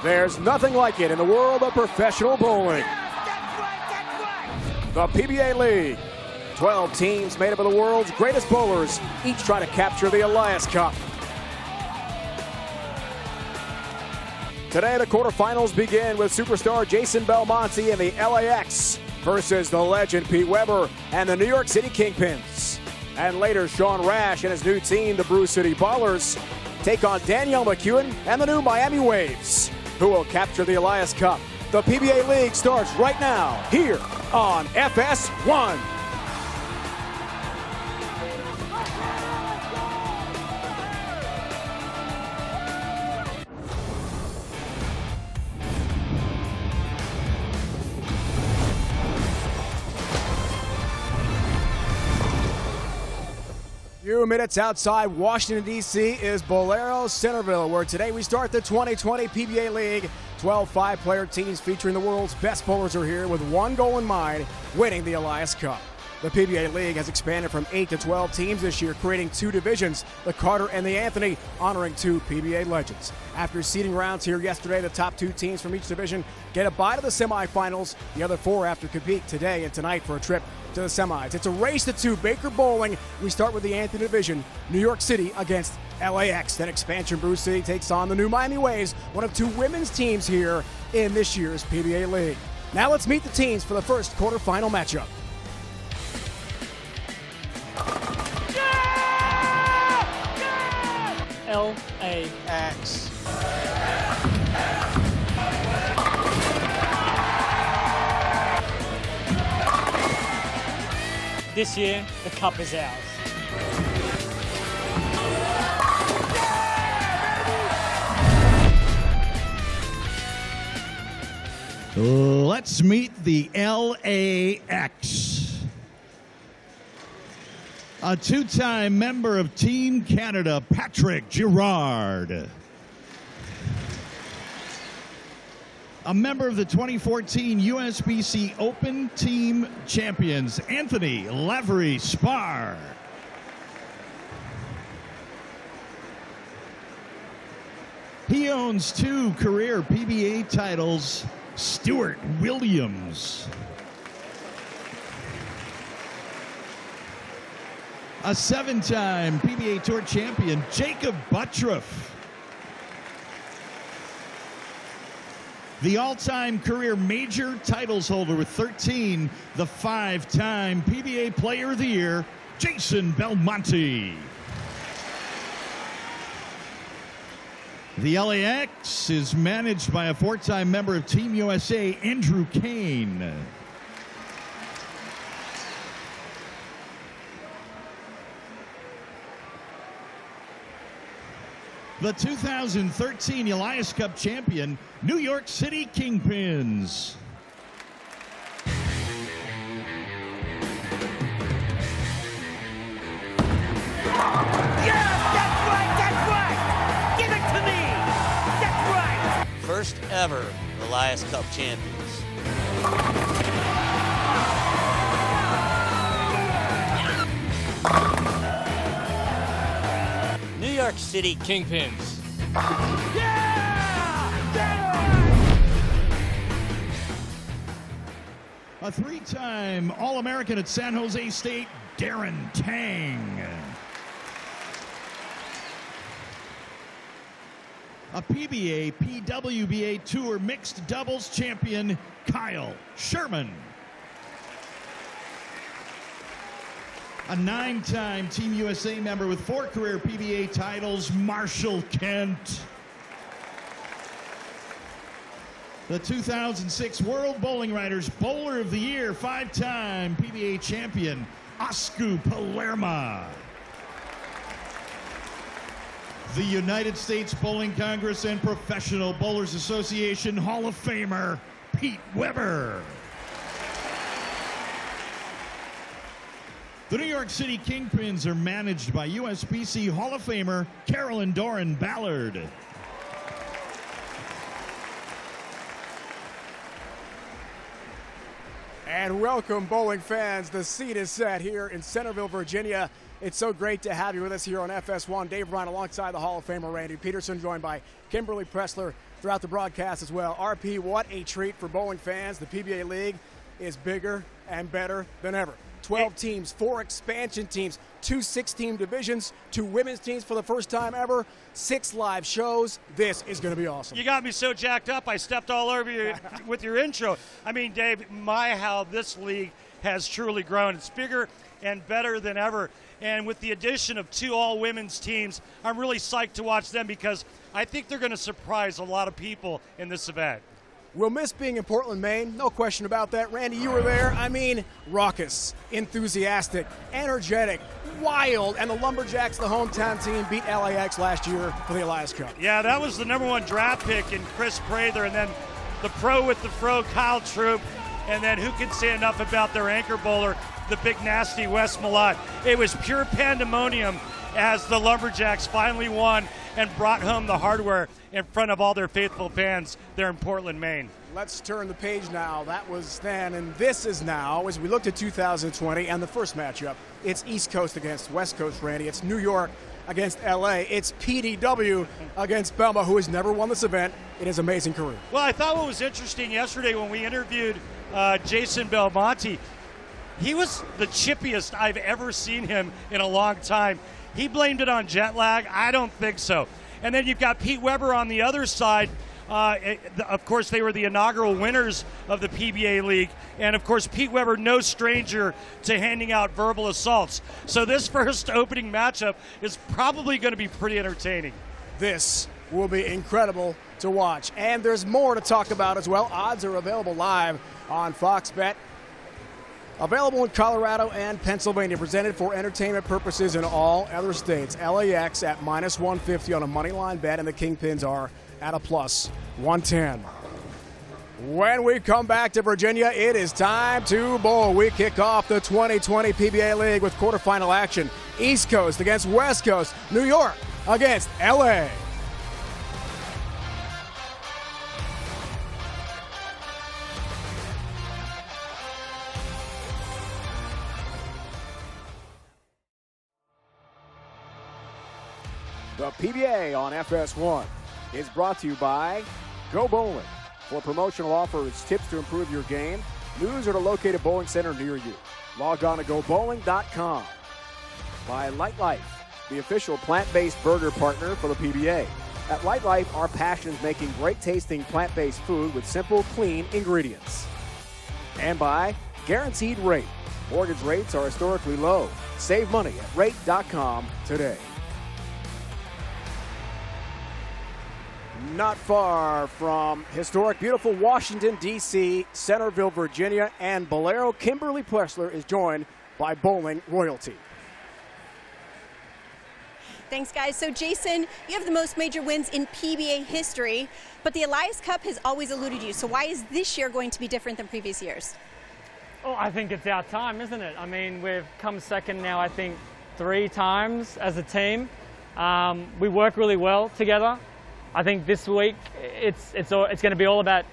There's nothing like it in the world of professional bowling. The PBA League. 12 teams made up of the world's greatest bowlers, each trying to capture the Elias Cup. Today, the quarterfinals begin with superstar Jason Belmonte and the LAX versus the legend Pete Weber and the New York City KingPins. And later, Sean Rash and his new team, the Brew City Ballers, take on Danielle McEwan and the new Miami Waves, who will capture the Elias Cup. The PBA League starts right now here on FS1. Few minutes outside Washington, D.C. is Bowlero Centreville, where today we start the 2020 PBA League. 12 five-player teams featuring the world's best bowlers are here with one goal in mind, winning the Elias Cup. The PBA League has expanded from 8 to 12 teams this year, creating two divisions, the Carter and the Anthony, honoring two PBA legends. After seeding rounds here yesterday, the top two teams from each division get a bye to the semifinals. The other four have to compete today and tonight for a trip to the semis. It's a race to two. Baker bowling. We start with the Anthony division. New York City against LAX. Then expansion Brew City takes on the new Miami Waves, one of two women's teams here in this year's PBA League. Now let's meet the teams for the first quarterfinal matchup. LAX. This year, the cup is ours. Let's meet the LAX. A two-time member of Team Canada, Patrick Girard. A member of the 2014 USBC Open Team Champions, Anthony Lavery-Spahr. He owns two career PBA titles, Stuart Williams. A seven-time PBA Tour champion, Jakob Butturff. The all-time career major titles holder with 13, the five-time PBA Player of the Year, Jason Belmonte. The LAX is managed by a four-time member of Team USA, Andrew Kane. The 2013 Elias Cup champion, New York City KingPins. That's right! Give it to me! That's right! First ever Elias Cup champions. New York City KingPins. A three-time All-American at San Jose State, Darren Tang. A PBA, PWBA Tour Mixed Doubles champion, Kyle Sherman. A nine-time Team USA member with four career PBA titles, Marshall Kent. The 2006 World Bowling Writers Bowler of the Year, five-time PBA champion, Osku Palermaa. The United States Bowling Congress and Professional Bowlers Association Hall of Famer, Pete Weber. The New York City KingPins are managed by USBC Hall of Famer Carolyn Doran Ballard. And welcome, bowling fans. The scene is set here in Centerville, Virginia. It's so great to have you with us here on FS1. Dave Ryan alongside the Hall of Famer Randy Peterson, joined by Kimberly Pressler throughout the broadcast as well. RP, what a treat for bowling fans. The PBA League is bigger and better than ever. 12 teams, 4 expansion teams, 2 6-team divisions, 2 women's teams for the first time ever, 6 live shows. This is going to be awesome. You got me so jacked up, I stepped all over you with your intro. I mean, Dave, how this league has truly grown. It's bigger and better than ever. And with the addition of 2 all-women's teams, I'm really psyched to watch them because I think they're going to surprise a lot of people in this event. We'll miss being in Portland, Maine. No question about that. Randy, you were there. I mean, raucous, enthusiastic, energetic, wild, and the Lumberjacks, the hometown team, beat LAX last year for the Elias Cup. Yeah, that was the #1 draft pick in Chris Prather, and then the pro with the fro, Kyle Troop, and then who can say enough about their anchor bowler, the big nasty Wes Malott. It was pure pandemonium as the Lumberjacks finally won and brought home the hardware in front of all their faithful fans there in Portland, Maine. Let's turn the page now. That was then, and this is now, as we look to 2020 and the first matchup. It's East Coast against West Coast, Randy. It's New York against LA. It's PDW against Belmonte, who has never won this event in his amazing career. Well, I thought what was interesting yesterday when we interviewed Jason Belmonte, he was the chippiest I've ever seen him in a long time. He blamed it on jet lag. I don't think so. And then you've got Pete Weber on the other side. Of course, they were the inaugural winners of the PBA League. And, of course, Pete Weber, no stranger to handing out verbal assaults. So this first opening matchup is probably going to be pretty entertaining. This will be incredible to watch. And there's more to talk about as well. Odds are available live on Fox Bet. Available in Colorado and Pennsylvania, presented for entertainment purposes in all other states. LAX at -150 on a money line bet, and the KingPins are at a +110. When we come back to Virginia, it is time to bowl. We kick off the 2020 PBA League with quarterfinal action. East Coast against West Coast. New York against LA. The PBA on FS1 is brought to you by Go Bowling. For promotional offers, tips to improve your game, news or to locate a bowling center near you. Log on to gobowling.com. By Light Life, the official plant-based burger partner for the PBA. At Light Life, our passion is making great-tasting plant-based food with simple, clean ingredients. And by Guaranteed Rate. Mortgage rates are historically low. Save money at rate.com today. Not far from historic, beautiful Washington, D.C., Centerville, Virginia, and Bowlero, Kimberly Pressler is joined by bowling royalty. Thanks, guys. So, Jason, you have the most major wins in PBA history, but the Elias Cup has always eluded you. So why is this year going to be different than previous years? Oh, I think it's our time, isn't it? I mean, we've come second now, I think, 3 times as a team. We work really well together. I think this week it's going to be all about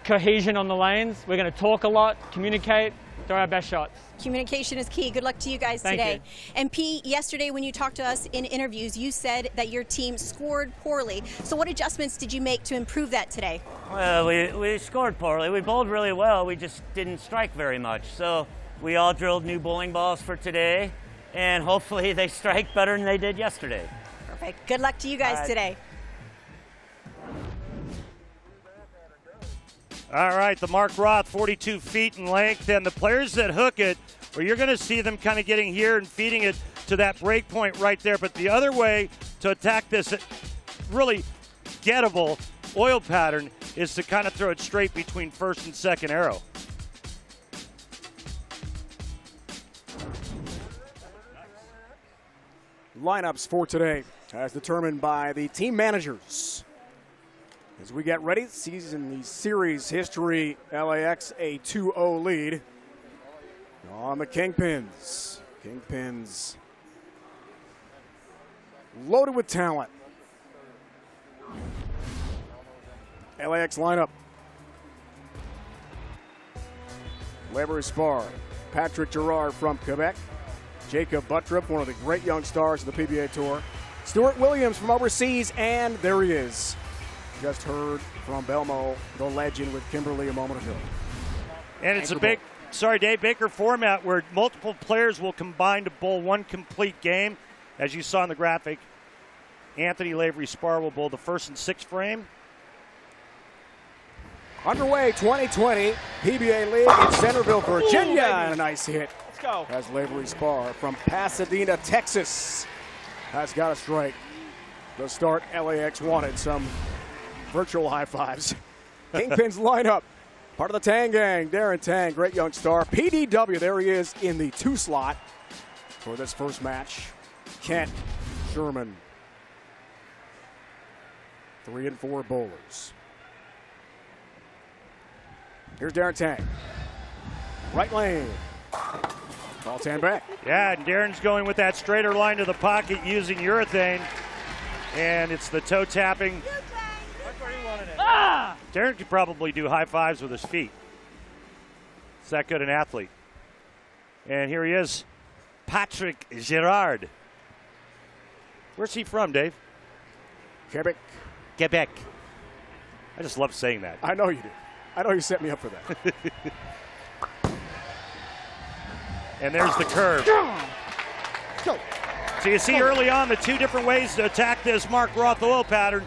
cohesion on the lanes. We're going to talk a lot, communicate, throw our best shots. Communication is key. Good luck to you guys today. And Pete, yesterday when you talked to us in interviews, you said that your team scored poorly. So what adjustments did you make to improve that today? Well, we scored poorly. We bowled really well. We just didn't strike very much. So we all drilled new bowling balls for today, and hopefully they strike better than they did yesterday. Perfect. Good luck to you guys today. All right, the Mark Roth, 42 feet in length, and the players that hook it, well, you're going to see them kind of getting here and feeding it to that break point right there. But the other way to attack this really gettable oil pattern is to kind of throw it straight between first and second arrow. Lineups for today as determined by the team managers. As we get ready, the series history, LAX a 2-0 lead on the KingPins. KingPins loaded with talent. LAX lineup. Lavery-Spahr, Patrick Girard from Quebec, Jakob Butturff, one of the great young stars of the PBA Tour, Stuart Williams from overseas, and there he is. Just heard from Belmo, the legend, with Kimberly a moment ago. And it's a big, Dave Baker format where multiple players will combine to bowl one complete game. As you saw in the graphic, Anthony Lavery-Spahr will bowl the first and sixth frame. Underway 2020 PBA League in Centerville, Virginia. And a nice hit. Let's go. As Lavery-Spahr from Pasadena, Texas, has got a strike. The start LAX wanted some virtual high fives. KingPins lineup. Part of the Tang gang, Darren Tang, great young star. PDW, there he is in the 2 slot for this first match. Kent, Sherman. 3 and 4 bowlers. Here's Darren Tang. Right lane. Ball 10 back. Yeah, and Darren's going with that straighter line to the pocket using urethane. And it's the toe tapping. Darren could probably do high fives with his feet. He's that good an athlete. And here he is, Patrick Girard. Where's he from, Dave? Quebec. Quebec. I just love saying that. I know you do. I know you set me up for that. And there's the curve. Go. So you see early on the 2 different ways to attack this Mark Roth oil pattern.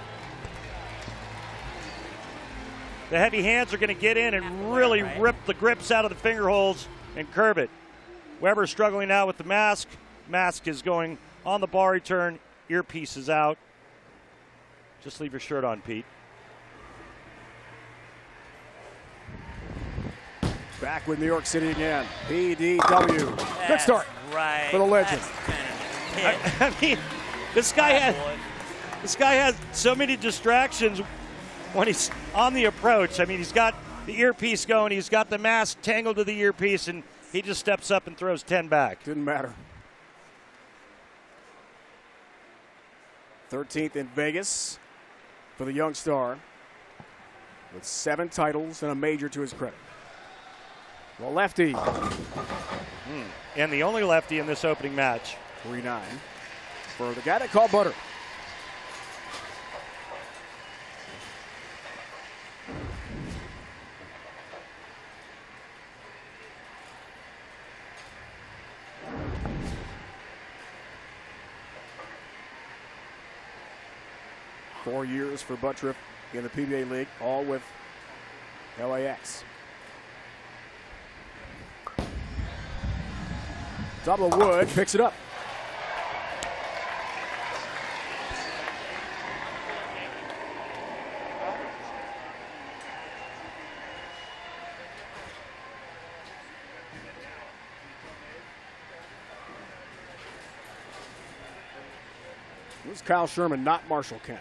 The heavy hands are going to get in and really rip the grips out of the finger holes and curve it. Weber struggling now with the mask. Mask is going on the bar return. Earpiece is out. Just leave your shirt on, Pete. Back with New York City again. PDW. Good start for the legend. I mean, this guy has so many distractions when he's on the approach. I mean, he's got the earpiece going, he's got the mask tangled to the earpiece, and he just steps up and throws 10 back. Didn't matter. 13th in Vegas for the young star with 7 titles and a major to his credit. The lefty. And the only lefty in this opening match. 3-9 for the guy that called Butturff. Four years for Butturff in the PBA League, all with LAX. Double Wood picks it up. It was Kyle Sherman, not Marshall Kent.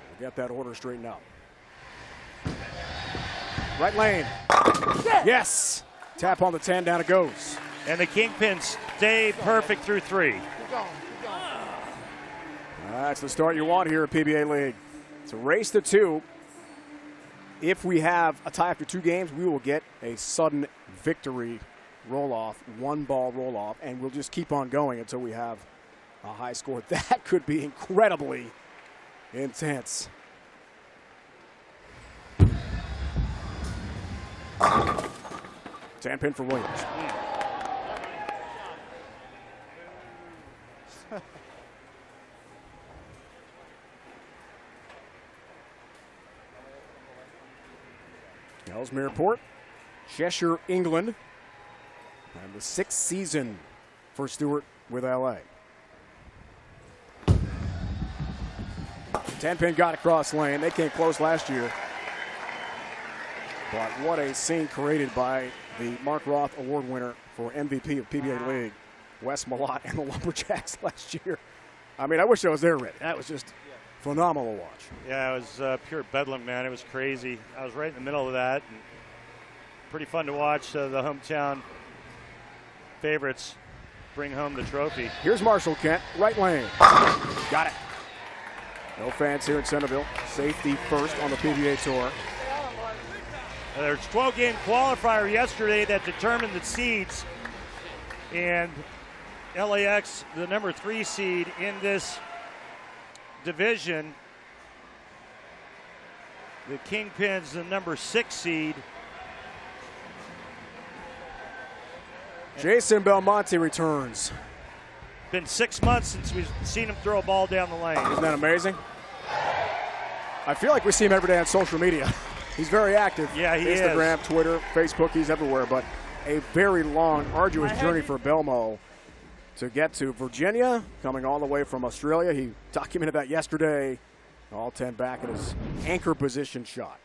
We'll get that order straightened out. Right lane. Yes. Tap on the 10, down it goes. And the KingPins stay perfect through 3. That's the start you want here at PBA League. It's a race to 2. If we have a tie after 2 games, we will get a sudden victory roll-off, 1-ball roll-off, and we'll just keep on going until we have a high score. That could be incredibly intense. 10-pin for Williams. Ellesmere Port, Cheshire, England, and the 6th season for Stewart with LA. 10-pin got across lane. They came close last year. But what a scene created by the Mark Roth Award winner for MVP of PBA League, Wes Malott, and the Lumberjacks last year. I mean, I wish I was there, Rick. That was just phenomenal to watch. Yeah, it was pure bedlam, man. It was crazy. I was right in the middle of that. And pretty fun to watch the hometown favorites bring home the trophy. Here's Marshall Kent, right lane. Got it. No fans here in Centerville. Safety first on the PBA Tour. There's 12-game qualifier yesterday that determined the seeds. And LAX, the number 3 seed in this division. The KingPins, the number 6 seed. Jason Belmonte returns. Been 6 months since we've seen him throw a ball down the lane. Isn't that amazing? I feel like we see him every day on social media. He's very active. Yeah, he Instagram, is. Twitter, Facebook, he's everywhere. But a very long, arduous journey for Belmo to get to Virginia, coming all the way from Australia. He documented that yesterday. All 10 back in his anchor position shot.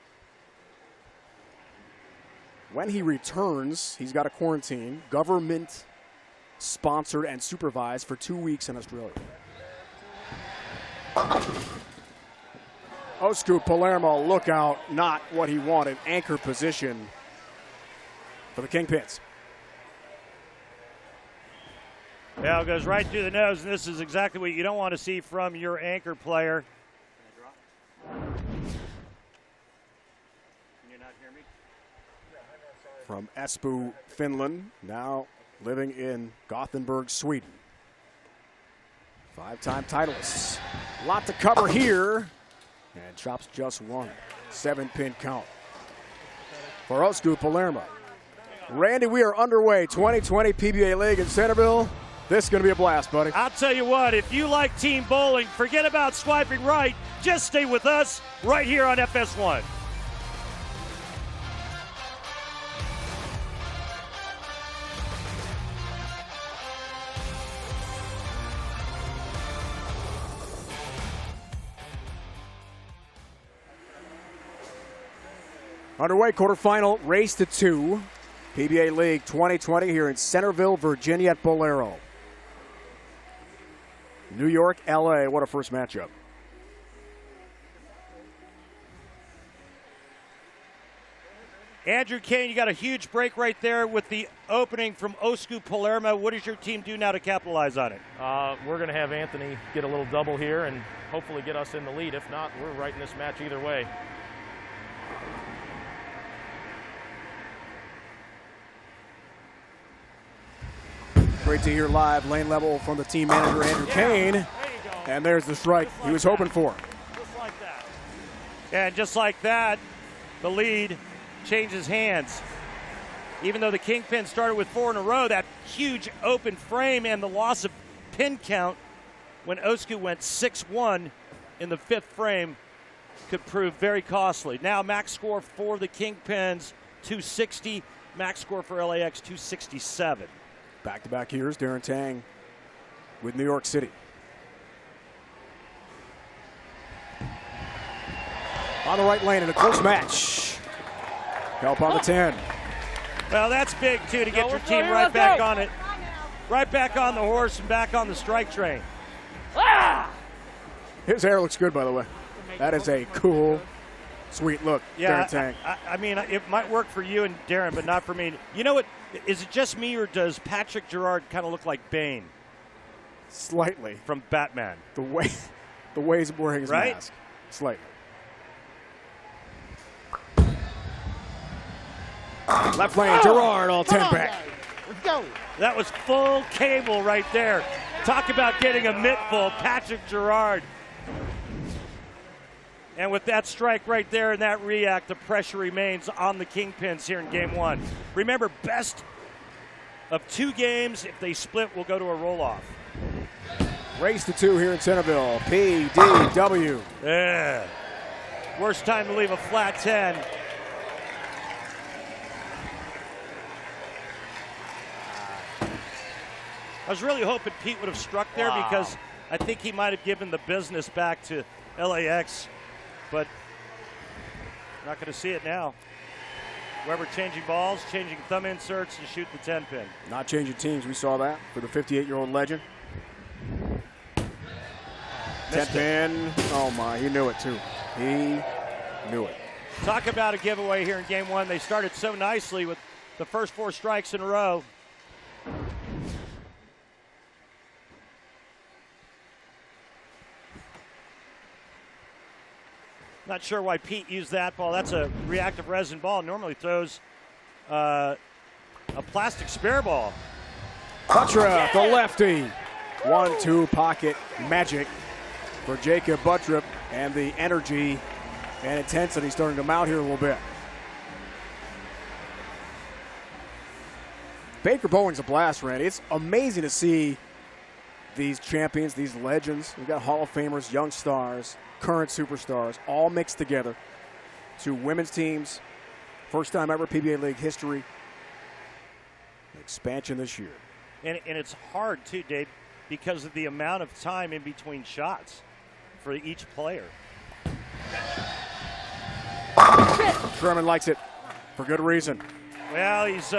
When he returns, he's got a quarantine, government sponsored and supervised for 2 weeks in Australia. Osku Palermaa, look out, not what he wanted. Anchor position for the KingPins. Yeah, it goes right through the nose, and this is exactly what you don't want to see from your anchor player. Can you not hear me? From Espoo, Finland, now living in Gothenburg, Sweden. 5-time titleists. A lot to cover here. And chops just one. 7-pin count for Osku Palermaa. Randy, we are underway. 2020 PBA League in Centerville. This is going to be a blast, buddy. I'll tell you what, if you like team bowling, forget about swiping right. Just stay with us right here on FS1. Underway, quarterfinal race to 2. PBA League 2020 here in Centerville, Virginia at Bowlero. New York, LA, what a first matchup. Andrew Kane, you got a huge break right there with the opening from Osku Palermaa. What does your team do now to capitalize on it? We're going to have Anthony get a little double here and hopefully get us in the lead. If not, we're right in this match either way. Great to hear live, lane level from the team manager, Andrew Kane. And there's the strike he was hoping for. Just like that. And just like that, the lead changes hands. Even though the KingPin started with 4 in a row, that huge open frame and the loss of pin count when Osku went 6-1 in the 5th frame could prove very costly. Now max score for the KingPins, 260. Max score for LAX, 267. Back-to-back here's Darren Tang with New York City. On the right lane in a close match. Help on the 10. Well, that's big, too, to get your team right back on it. Right back on the horse and back on the strike train. His hair looks good, by the way. That is a cool, sweet look, yeah, Darren Tang. I mean, it might work for you and Darren, but not for me. You know what? Is it just me, or does Patrick Girard kind of look like Bane? Slightly. From Batman. The way he's wearing his right? mask. Slightly. Left lane, Girard, all 10 back. Let's go. That was full cable right there. Talk about getting a mitt full, Patrick Girard. And with that strike right there and that react, the pressure remains on the KingPins here in game 1. Remember, best of 2 games. If they split, we'll go to a roll-off. Race to 2 here in Centerville. PDW. Yeah. Worst time to leave a flat 10. I was really hoping Pete would have struck there because I think he might have given the business back to LAX, but not going to see it now. Weber changing balls, changing thumb inserts, and shoot the 10-pin. Not changing teams. We saw that for the 58-year-old legend. 10-pin. Oh, my. He knew it, too. He knew it. Talk about a giveaway here in game 1. They started so nicely with the first 4 strikes in a row. Not sure why Pete used that ball. That's a reactive resin ball. Normally throws a plastic spare ball. Butturff, the lefty. 1-2 pocket magic for Jakob Butturff, and the energy and intensity starting to mount here a little bit. Baker bowling's a blast, Randy. It's amazing to see these champions, these legends. We've got Hall of Famers, young stars, current superstars, all mixed together. Two women's teams, first time ever PBA League history. Expansion this year. And it's hard, too, Dave, because of the amount of time in between shots for each player. Sherman likes it for good reason. Well, he's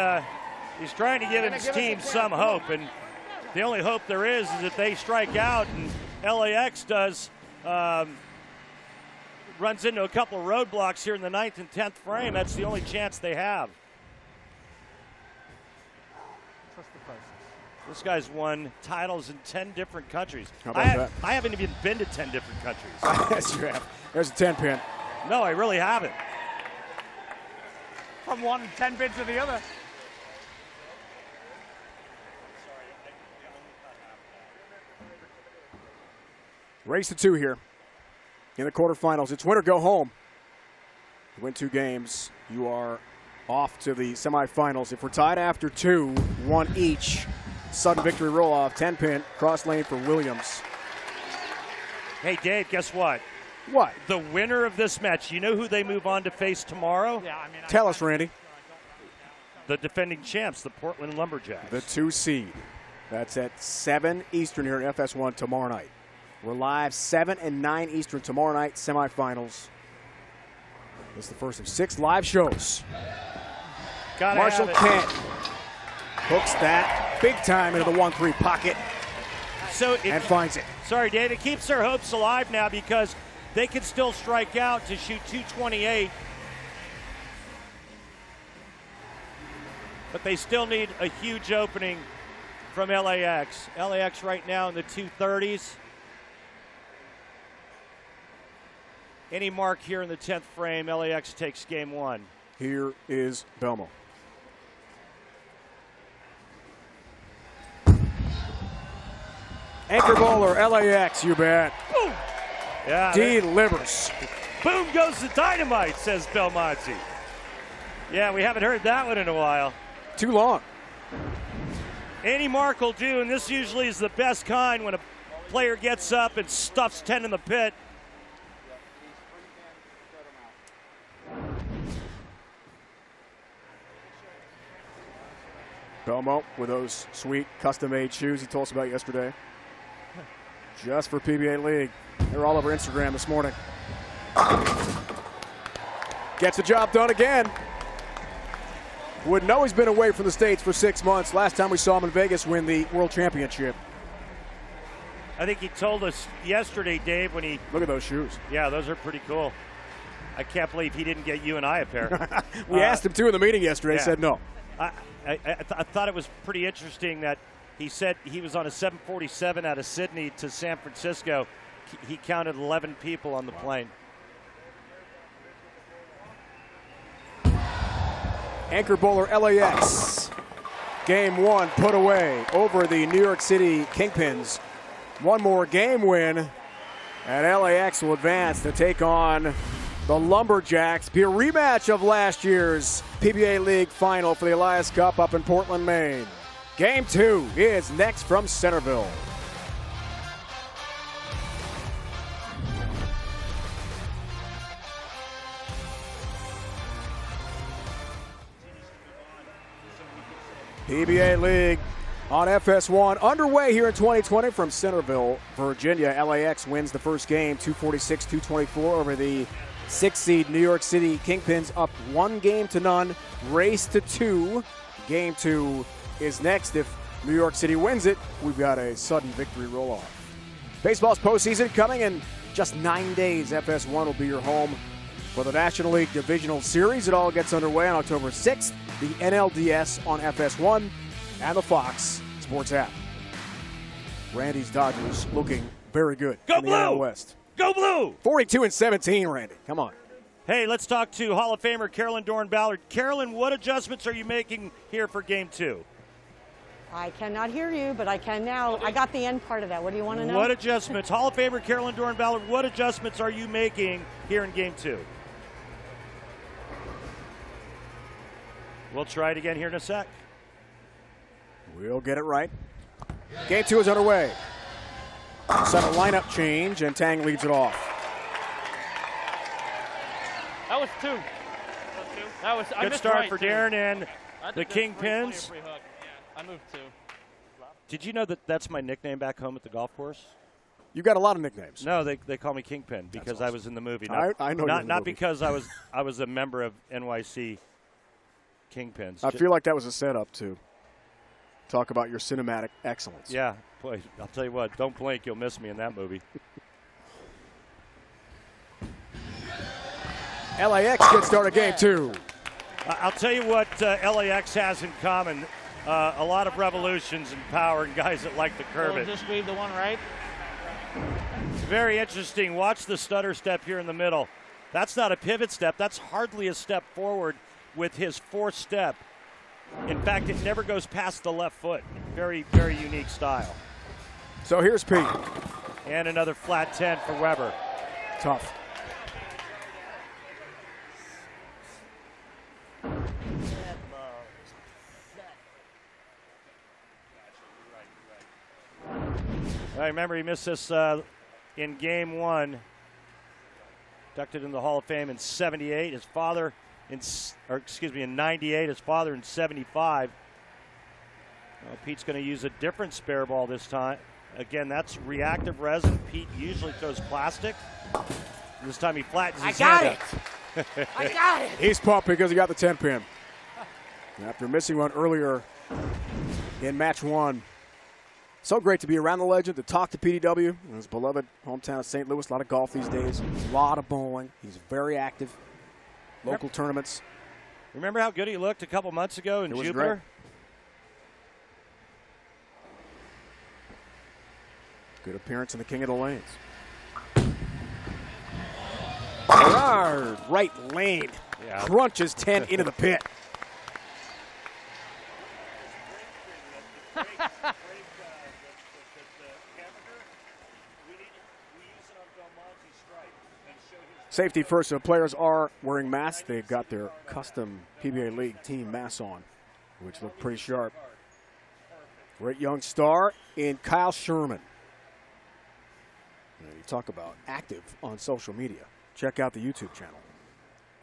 trying to give his team some hope, and the only hope there is if they strike out, and LAX does runs into a couple of roadblocks here in the 9th and 10th frame. That's the only chance they have. This guy's won titles in 10 different countries. How about that? I haven't even been to 10 different countries. Yes, you have. There's a 10-pin. No, I really haven't. From one 10-pin to the other. Race to 2 here in the quarterfinals. It's win or go home. You win 2 games, you are off to the semifinals. If we're tied after 2, 1 each, sudden victory roll-off, 10-pin, cross lane for Williams. Hey, Dave, guess what? What? The winner of this match, you know who they move on to face tomorrow? Yeah, Tell us, Randy. The defending champs, the Portland Lumberjacks. The 2 seed. That's at 7 Eastern here at FS1 tomorrow night. We're live 7 and 9 Eastern tomorrow night, semifinals. This is the first of 6 live shows. Marshall Kent hooks that big time into the 1-3 pocket and finds it. Sorry, Dave, it keeps their hopes alive now because they can still strike out to shoot 228. But they still need a huge opening from LAX. LAX right now in the 230s. Any mark here in the 10th frame, LAX takes game 1. Here is Belmo. Anchor bowler, LAX, you bet. Boom! Yeah, delivers. Boom goes the dynamite, says Belmonte. Yeah, we haven't heard that one in a while. Too long. Any mark will do, and this usually is the best kind when a player gets up and stuffs 10 in the pit. Belmo with those sweet custom-made shoes he told us about yesterday. Just for PBA League. They're all over Instagram this morning. Gets the job done again. Wouldn't know he's been away from the States for 6 months. Last time we saw him in Vegas win the World Championship. I think he told us yesterday, Dave, when he... Look at those shoes. Yeah, those are pretty cool. I can't believe he didn't get you and I a pair. We asked him, too, in the meeting yesterday. Yeah. He said no. I thought it was pretty interesting that he said he was on a 747 out of Sydney to San Francisco. He counted 11 people on the plane. Anchor bowler LAX. Game 1 put away over the New York City KingPins. One more game win, and LAX will advance to take on the Lumberjacks. Be a rematch of last year's PBA League final for the Elias Cup up in Portland, Maine. Game 2 is next from Centerville. PBA League on FS1 underway here in 2020 from Centerville, Virginia. LAX wins the first game 246-224 over the 6th seed New York City KingPins, up 1-0. Race to 2. Game 2 is next. If New York City wins it, we've got a sudden victory roll-off. Baseball's postseason coming in just 9 days. FS1 will be your home for the National League Divisional Series. It all gets underway on October 6th. The NLDS on FS1 and the Fox Sports app. Randy's Dodgers looking very good Go in the Blue! NL West. Go Blue! 42-17, Randy. Come on. Hey, let's talk to Hall of Famer Carolyn Doran-Ballard. Carolyn, what adjustments are you making here for Game 2? I cannot hear you, but I can now. I got the end part of that. What do you want to know? What adjustments, Hall of Famer Carolyn Doran-Ballard, what adjustments are you making here in Game 2? We'll try it again here in a sec. We'll get it right. Game 2 is underway. Set a lineup change, and Tang leads it off. That was 2. That was good start for Darren and the KingPins. Yeah, I moved 2. Did you know that that's my nickname back home at the golf course? You got a lot of nicknames. No, they call me Kingpin because awesome. I was in the movie. I know not because I was a member of NYC KingPins. I feel like that was a setup to talk about your cinematic excellence. Yeah, boy, I'll tell you what, don't blink, you'll miss me in that movie. LAX gets started Game 2. I'll tell you what LAX has in common. A lot of revolutions and power and guys that like to curve it. Just leave the one right. Very interesting. Watch the stutter step here in the middle. That's not a pivot step. That's hardly a step forward with his fourth step. In fact, it never goes past the left foot. Very, very unique style. So here's Pete. And another flat 10 for Weber. Tough. I remember he missed this in Game 1. Inducted in the Hall of Fame in 78. His father in 98. His father in 75. Well, Pete's going to use a different spare ball this time. Again, that's reactive resin. Pete usually throws plastic. This time he flattens his hand up. I got it. He's pumped because he got the 10-pin. After missing one earlier in match 1. So great to be around the legend, to talk to PDW in his beloved hometown of St. Louis. A lot of golf these days, a lot of bowling. He's very active. Local tournaments. Remember how good he looked a couple months ago in Jupiter? Great. Good appearance in the King of the Lanes. Girard, right lane. Yeah. Crunches 10 into the pit. Safety first, so players are wearing masks. They've got their custom PBA League team masks on, which look pretty sharp. Great young star in Kyle Sherman. You talk about active on social media. Check out the YouTube channel.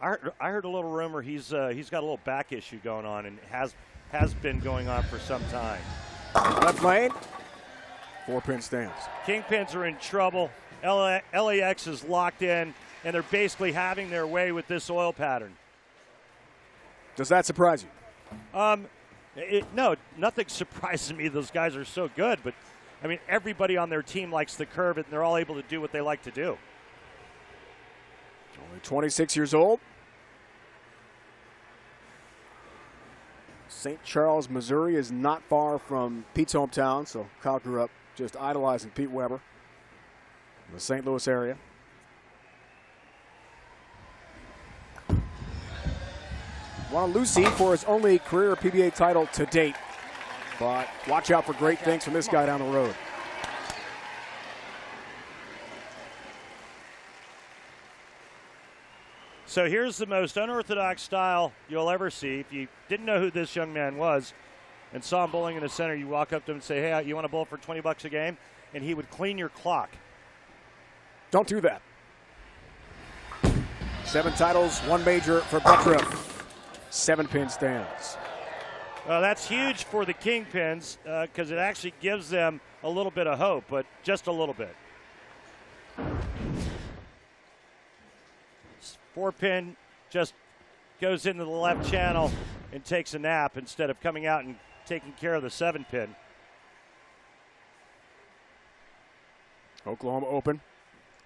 I heard a little rumor he's got a little back issue going on and has been going on for some time. Left lane, 4-pin stands. KingPins are in trouble. LAX is locked in, and they're basically having their way with this oil pattern. Does that surprise you? No, nothing surprises me. Those guys are so good, but I mean, everybody on their team likes to curve it, and they're all able to do what they like to do. Only 26 years old. St. Charles, Missouri is not far from Pete's hometown, so Kyle grew up just idolizing Pete Weber in the St. Louis area. Won Lucy for his only career PBA title to date. But watch out for great things from this guy down the road. So here's the most unorthodox style you'll ever see. If you didn't know who this young man was and saw him bowling in the center, you walk up to him and say, hey, you want to bowl for $20 a game? And he would clean your clock. Don't do that. 7 titles, 1 major for Butturff. 7-pin stands. Well, that's huge for the KingPins because it actually gives them a little bit of hope, but just a little bit. 4-pin just goes into the left channel and takes a nap instead of coming out and taking care of the 7-pin. Oklahoma Open,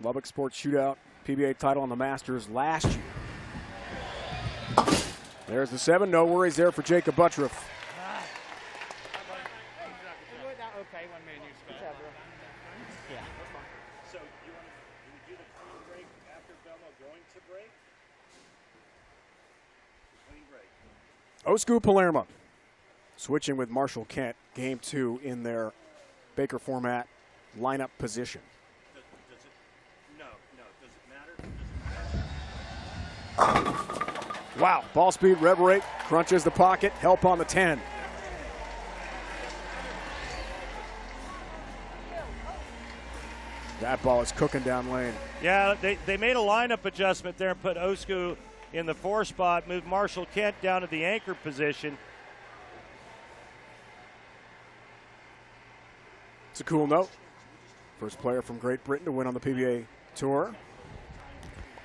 Lubbock Sports Shootout, PBA title on the Masters last year. There's the 7. No worries there for Jakob Butturff. Osku Palermaa switching with Marshall Kent, game 2 in their Baker format lineup position. Wow, ball speed, rev rate, crunches the pocket, help on the 10. That ball is cooking down lane. Yeah, they made a lineup adjustment there and put Osku in the 4 spot, moved Marshall Kent down to the anchor position. It's a cool note. First player from Great Britain to win on the PBA Tour.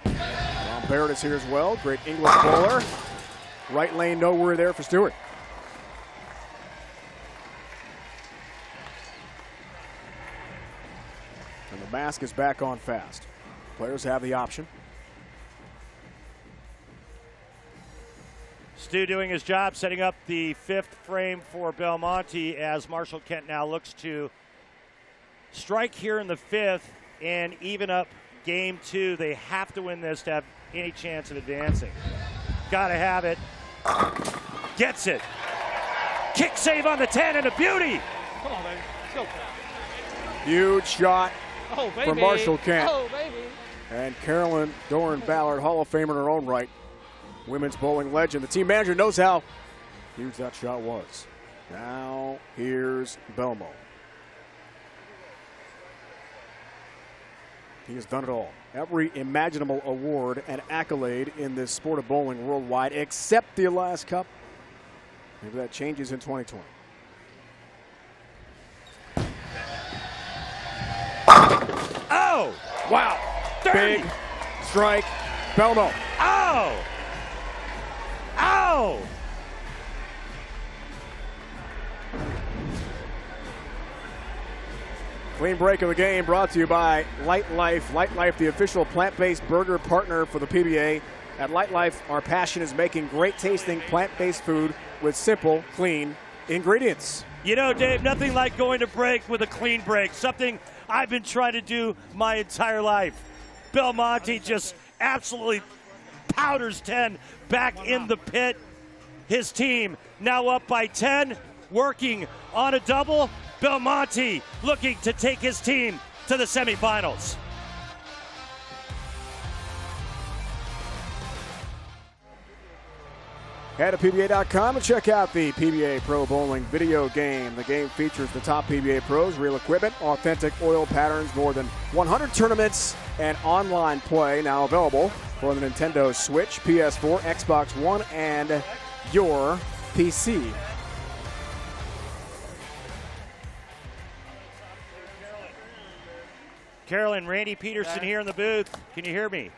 Ron Barrett is here as well. Great English bowler. Right lane, no worry there for Stewart. And the mask is back on fast. Players have the option. Stu doing his job, setting up the 5th frame for Belmonte as Marshall Kent now looks to strike here in the 5th and even up game 2. They have to win this to have any chance of advancing. Got to have it. Gets it. Kick save on the 10 and a beauty. Come on, baby. Let's go. Huge shot from Marshall Kent. Oh, baby. And Carolyn Doran Ballard, Hall of Famer in her own right. Women's bowling legend. The team manager knows how huge that shot was. Now here's Belmonte. He has done it all. Every imaginable award and accolade in this sport of bowling worldwide, except the Elias Cup. Maybe that changes in 2020. Oh! Wow. Dirty. Big strike. Belmonte. Oh! Ow! Clean break of the game brought to you by Light Life. Light Life, the official plant-based burger partner for the PBA. At Light Life, our passion is making great tasting plant-based food with simple, clean ingredients. You know, Dave, nothing like going to break with a clean break. Something I've been trying to do my entire life. Belmonte just absolutely powders 10 back in the pit. His team now up by 10, working on a double. Belmonte looking to take his team to the semifinals. Head to PBA.com and check out the PBA Pro Bowling video game. The game features the top PBA pros, real equipment, authentic oil patterns, more than 100 tournaments, and online play now available for the Nintendo Switch, PS4, Xbox One, and your PC. Carolyn, Randy Peterson here in the booth. Can you hear me?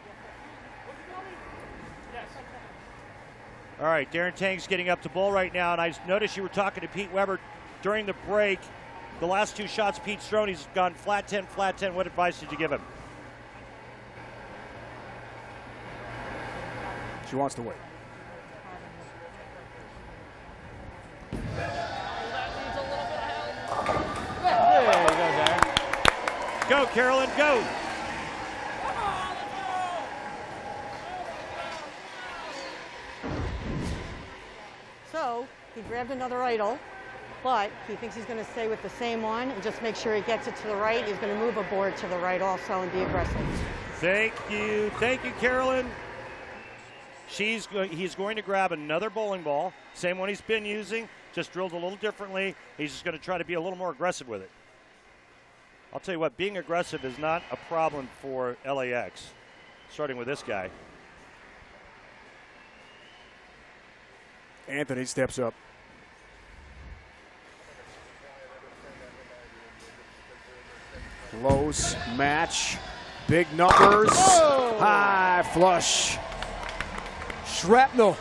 All right, Darren Tang's getting up to bowl right now, and I noticed you were talking to Pete Weber during the break. The last 2 shots, Pete's thrown, he's gone flat 10, flat 10. What advice did you give him? She wants to wait. There you go, Darren. Go, Carolyn, go. So he grabbed another idol, but he thinks he's going to stay with the same one and just make sure he gets it to the right. He's going to move a board to the right also and be aggressive. Thank you, Carolyn. He's going to grab another bowling ball, same one he's been using, just drilled a little differently. He's just going to try to be a little more aggressive with it. I'll tell you what, being aggressive is not a problem for LAX, starting with this guy. Anthony steps up. Close match. Big numbers. Oh. High flush. Shrapnel.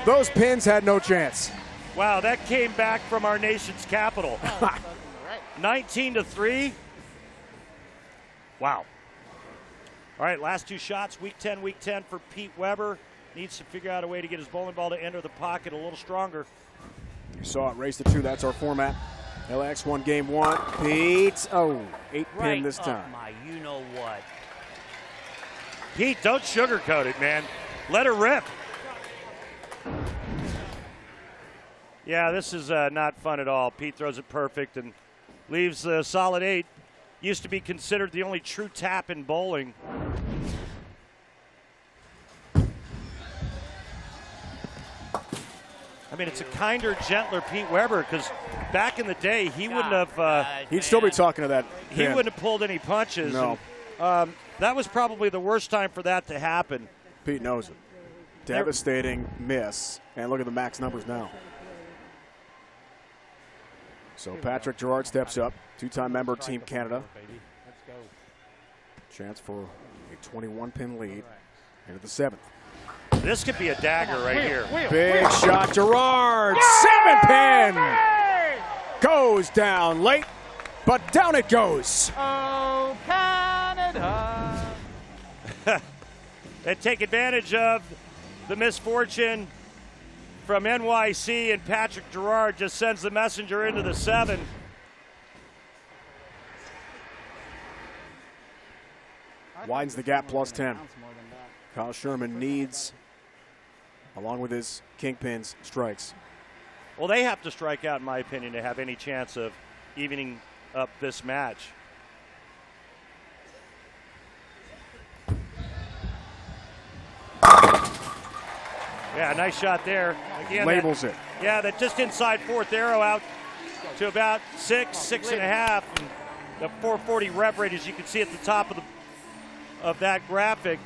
Those pins had no chance. Wow, that came back from our nation's capital. 19-3. Wow. All right, last 2 shots, week 10 for Pete Weber. Needs to figure out a way to get his bowling ball to enter the pocket a little stronger. You saw it race to 2. That's our format. LAX won game 1. Pete, 8 pin this time. My, you know what? Pete, don't sugarcoat it, man. Let her rip. Yeah, this is not fun at all. Pete throws it perfect and leaves a solid 8. Used to be considered the only true tap in bowling. I mean, it's a kinder, gentler Pete Weber, because back in the day, he wouldn't have. He'd still be talking to that He pin. wouldn't have pulled any punches. No. And, that was probably the worst time for that to happen. Pete knows it. Devastating miss. And look at the max numbers now. So Patrick Girard steps up, two-time member Team Canada. Chance for a 21-pin lead into the 7th. This could be a dagger right here. Big shot, Girard, 7-pin! Goes down late, but down it goes. Oh, Canada. They take advantage of the misfortune from NYC, and Patrick Girard just sends the messenger into the 7. Widens the gap, plus 10. Kyle Sherman needs, along with his KingPins, strikes. Well, they have to strike out, in my opinion, to have any chance of evening up this match. Yeah, nice shot there. Again, labels it. Yeah, that just inside 4th arrow out to about 6.5. And the 440 rev rate, as you can see at the top of that graphic.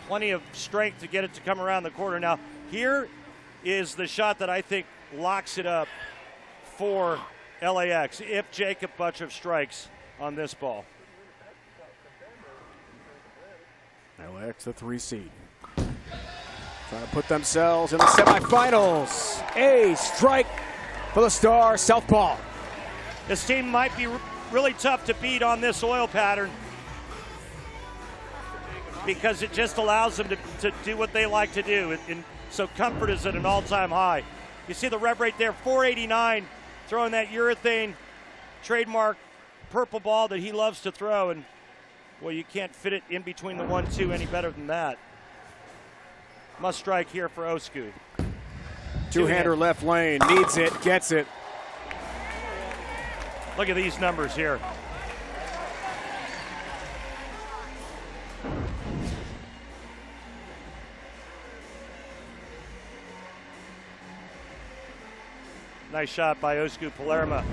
Plenty of strength to get it to come around the corner. Now, here is the shot that I think locks it up for LAX if Jakob Butturff strikes on this ball. LAX, the 3 seed. Trying to put themselves in the semifinals. A strike for the Star Southpaw. This team might be really tough to beat on this oil pattern because it just allows them to do what they like to do. So comfort is at an all-time high. You see the rev rate there, 489, throwing that urethane trademark purple ball that he loves to throw. And, well, you can't fit it in between the 1-2 any better than that. Must strike here for Osku. Two-hander left lane, needs it, gets it. Look at these numbers here. Nice shot by Osku Palermaa.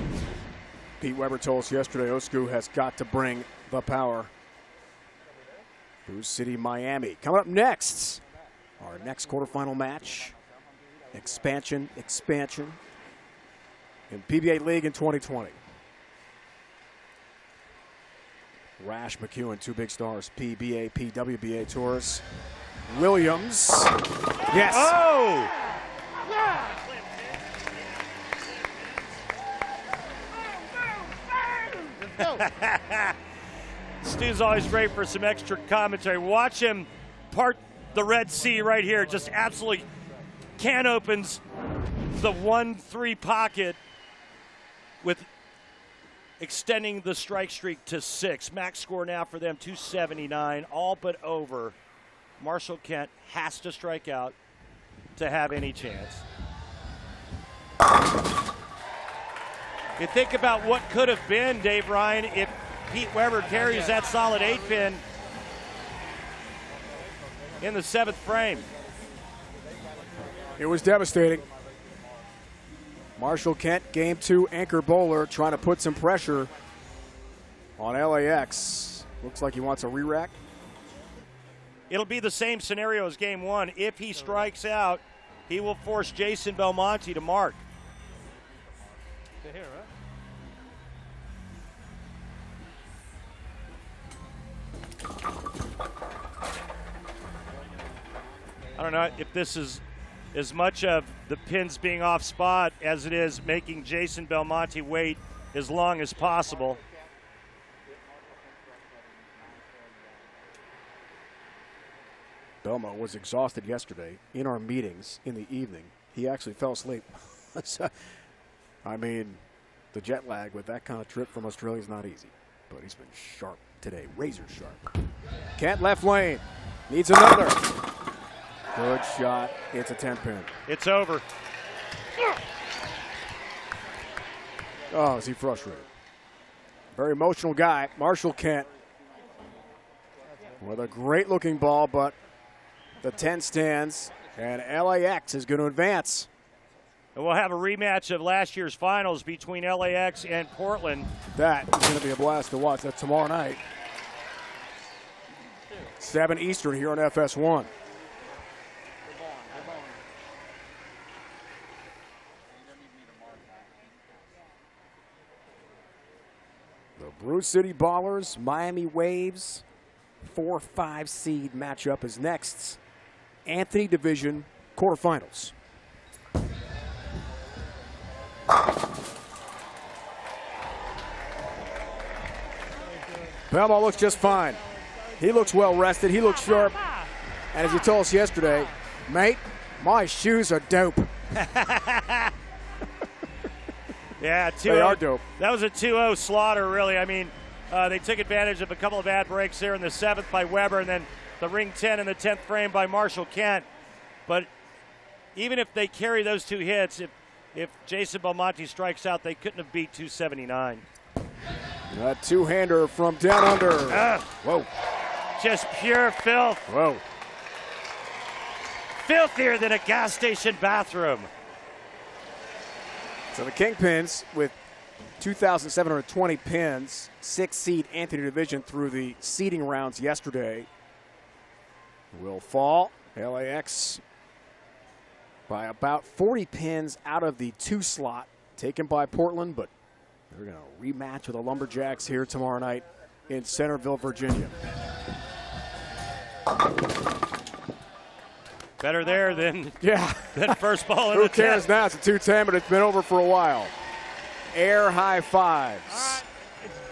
Pete Weber told us yesterday Osku has got to bring the power. Brew City, Miami. Coming up next, our next quarterfinal match. Expansion in PBA League in 2020. Rash, McEwan, 2 big stars, PBA, PWBA tours. Williams, yes. Oh! Stu's always great for some extra commentary. Watch him part the Red Sea right here. Just absolutely can opens the 1-3 pocket with extending the strike streak to 6. Max score now for them, 279, all but over. Marshall Kent has to strike out to have any chance. You think about what could have been, Dave Ryan, if Pete Weber carries that solid 8-pin in the 7th frame. It was devastating. Marshall Kent, game 2 anchor bowler, trying to put some pressure on LAX. Looks like he wants a re-rack. It'll be the same scenario as game 1. If he strikes out, he will force Jason Belmonte to mark. I don't know if this is as much of the pins being off spot as it is making Jason Belmonte wait as long as possible. Belmo was exhausted yesterday in our meetings in the evening. He actually fell asleep. I mean, the jet lag with that kind of trip from Australia is not easy, but he's been sharp today, razor sharp. Kent left lane. Needs another. Good shot. It's a 10-pin. It's over. Oh, is he frustrated? Very emotional guy, Marshall Kent, with a great-looking ball, but the 10 stands, and LAX is going to advance. And we'll have a rematch of last year's finals between LAX and Portland. That is going to be a blast to watch. That's tomorrow night. 7 Eastern here on FS1. The Brew City Ballers, Miami Waves, 4-5 seed matchup is next. Anthony Division quarterfinals. Belmonte looks just fine. He looks well rested. He looks sharp. And as he told us yesterday, mate, my shoes are dope. Yeah, they are dope. That was a 2-0 slaughter, really. I mean, they took advantage of a couple of bad breaks there in the 7th by Weber, and then the ring 10 in the 10th frame by Marshall Kent. But even if they carry those 2 hits, if Jason Belmonte strikes out, they couldn't have beat 279. A two-hander from down under. Whoa. Just pure filth. Whoa. Filthier than a gas station bathroom. So the KingPins with 2,720 pins, 6 seed Anthony Division through the seeding rounds yesterday, will fall. LAX by about 40 pins out of the 2 slot, taken by Portland, but they're going to rematch with the Lumberjacks here tomorrow night in Centerville, Virginia. Better there than first ball in Who the cares 10th. now? It's a 210, but it's been over for a while. Air high fives.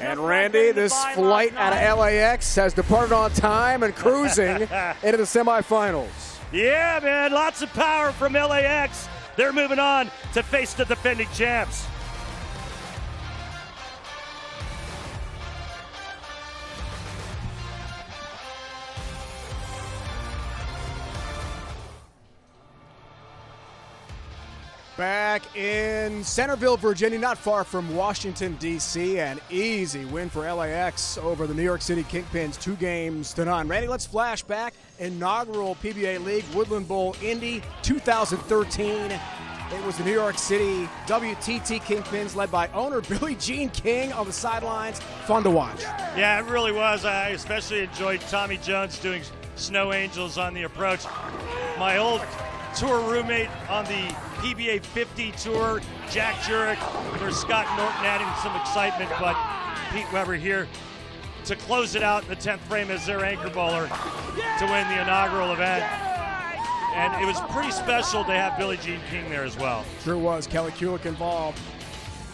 And Randy, this flight out of LAX has departed on time and cruising into the semifinals. Yeah, man, lots of power from LAX. They're moving on to face the defending champs. Back in Centerville, Virginia, not far from Washington, D.C., an easy win for LAX over the New York City KingPins, 2-0. Randy, let's flash back. Inaugural PBA League Woodland Bowl Indy 2013. It was the New York City WTT KingPins led by owner Billie Jean King on the sidelines. Fun to watch. Yeah, it really was. I especially enjoyed Tommy Jones doing Snow Angels on the approach. My old tour roommate on the PBA 50 tour, Jack Jurek, for Scott Norton adding some excitement, but Pete Weber here to close it out in the 10th frame as their anchor bowler to win the inaugural event. And it was pretty special to have Billie Jean King there as well. Sure was. Kelly Kuhlkin involved.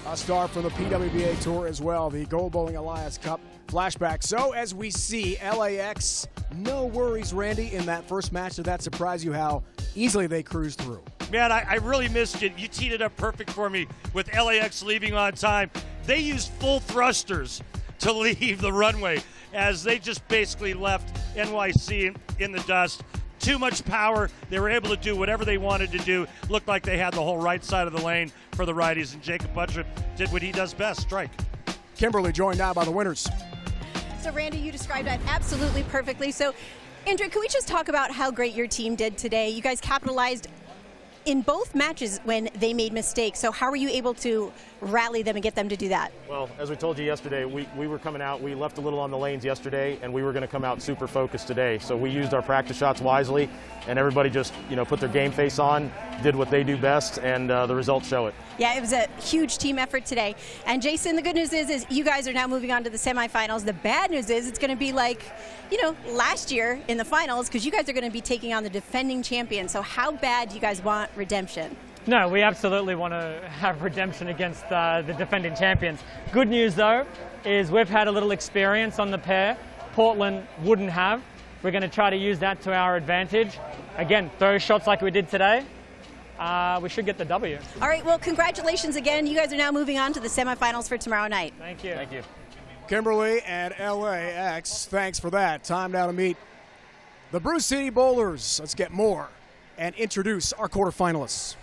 A star from the PWBA Tour as well, the Gold Bowling Alliance Cup flashback. So as we see, LAX, no worries, Randy, in that first match. Did that surprise you how easily they cruised through? Man, I really missed it. You teed it up perfect for me with LAX leaving on time. They used full thrusters to leave the runway as they just basically left NYC in the dust. Too much power. They were able to do whatever they wanted to do. Looked like they had the whole right side of the lane for the righties, and Jakob Butturff did what he does best, strike. Kimberly joined now by the winners. So, Randy, you described that absolutely perfectly. So, Andrew, can we just talk about how great your team did today? You guys capitalized in both matches when they made mistakes. So how were you able to rally them and get them to do that? Well, as we told you yesterday, we were coming out. We left a little on the lanes yesterday, and we were going to come out super focused today. So we used our practice shots wisely, and everybody just put their game face on, did what they do best, and the results show it. Yeah, it was a huge team effort today. And Jason, the good news is you guys are now moving on to the semifinals. The bad news is it's going to be like, last year in the finals, because you guys are going to be taking on the defending champion. So how bad do you guys want redemption? No, we absolutely want to have redemption against the defending champions. Good news, though, is we've had a little experience on the pair. Portland wouldn't have. We're going to try to use that to our advantage. Again, throw shots like we did today. We should get the W. All right, well, congratulations again. You guys are now moving on to the semifinals for tomorrow night. Thank you. Thank you. Kimberly and LAX, thanks for that. Time now to meet The Brew City Bowlers. Let's get more and introduce our quarterfinalists.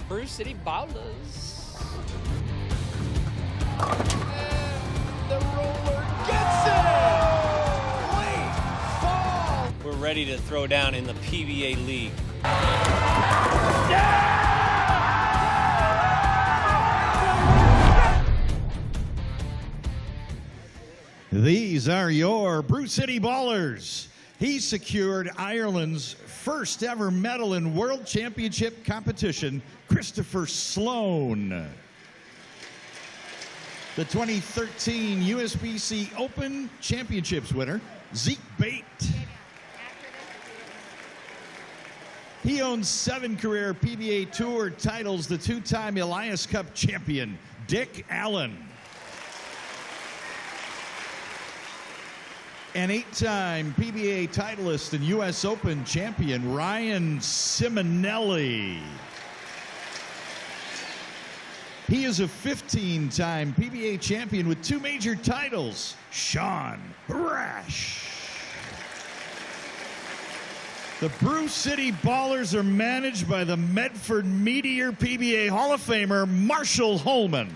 Brew City Bowlers. And the roller gets it! Late fall! We're ready to throw down in the PBA league. These are your Brew City Ballers. He secured Ireland's first ever medal in World Championship competition, Christopher Sloan. The 2013 USBC Open Championships winner, Zeke Bayt. He owns 7 career PBA Tour titles, the 2-time Elias Cup champion, Dick Allen. An 8-time PBA titleist and U.S. Open champion, Ryan Ciminelli. He is a 15-time PBA champion with 2 major titles, Sean Rash. The Brew City Ballers are managed by the Medford Meteor PBA Hall of Famer, Marshall Holman.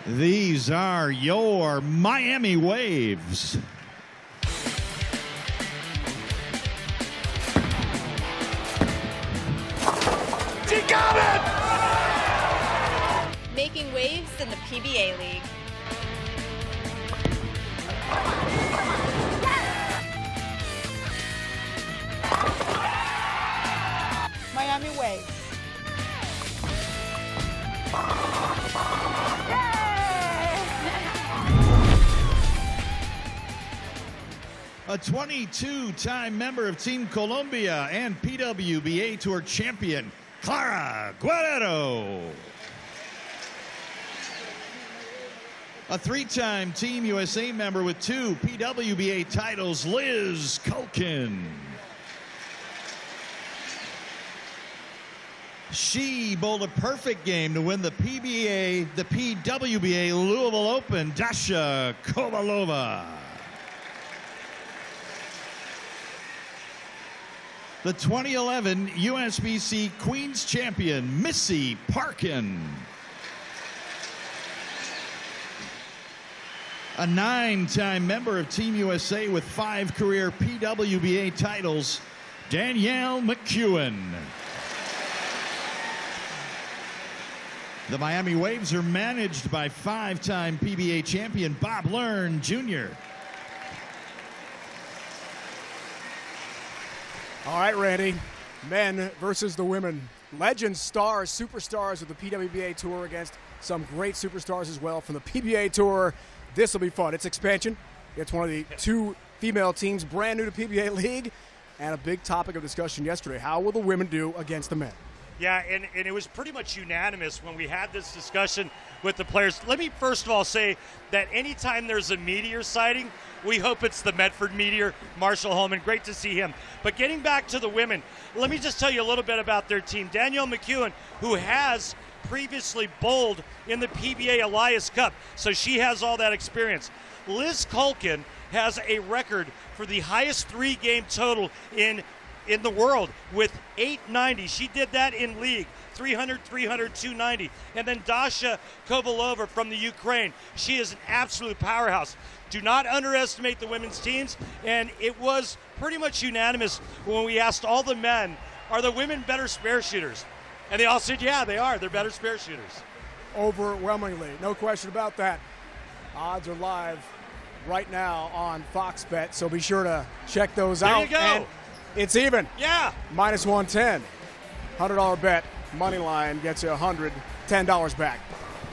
These are your Miami Waves. She got it! Making waves in the PBA League. Miami Waves. A 22-time member of Team Colombia and PWBA Tour champion, Clara Guerrero. A 3-time Team USA member with 2 PWBA titles, Liz Kuhlkin. She bowled a perfect game to win the PBA, the PWBA Louisville Open, Dasha Kovalova. The 2011 USBC Queens champion, Missy Parkin. A 9-time member of Team USA with 5 career PWBA titles, Danielle McEwan. The Miami Waves are managed by 5-time PBA champion Bob Learn Jr. All right, Randy. Men versus the women. Legends, stars, superstars of the PWBA Tour against some great superstars as well from the PBA Tour. This will be fun. It's expansion. It's one of the 2 female teams brand new to PBA League, and a big topic of discussion yesterday. How will the women do against the men? Yeah, and it was pretty much unanimous when we had this discussion with the players. Let me first of all say that anytime there's a Meteor sighting, we hope it's the Medford Meteor, Marshall Holman. Great to see him. But getting back to the women, let me just tell you a little bit about their team. Danielle McEwan, who has previously bowled in the PBA Elias Cup, so she has all that experience. Liz Kuhlkin has a record for the highest 3-game total in the world with 890. She did that in league, 300, 300, 290. And then Dasha Kovalova from the Ukraine. She is an absolute powerhouse. Do not underestimate the women's teams. And it was pretty much unanimous when we asked all the men, are the women better spare shooters? And they all said, yeah, they are. They're better spare shooters. Overwhelmingly, no question about that. Odds are live right now on Fox Bet, so be sure to check those out. There you go. And it's even. Yeah. Minus 110. $100 bet. Money line gets you $110 back.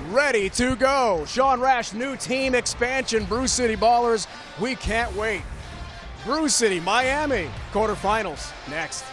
Ready to go. Sean Rash, new team expansion. Brew City Ballers. We can't wait. Brew City, Miami. Quarterfinals next.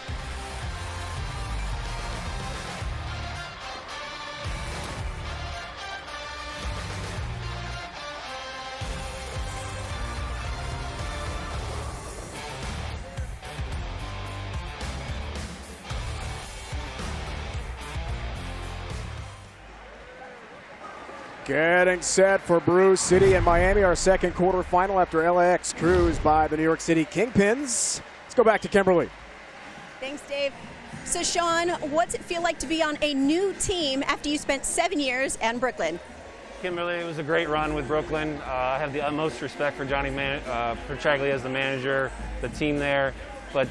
Getting set for Brew City and Miami, our second quarterfinal after LAX cruise by the New York City Kingpins. Let's go back to Kimberly. Thanks, Dave. So, Sean, what's it feel like to be on a new team after you spent 7 years in Brooklyn? Kimberly, it was a great run with Brooklyn. I have the utmost respect for Johnny Petraglia as the manager, the team there. But,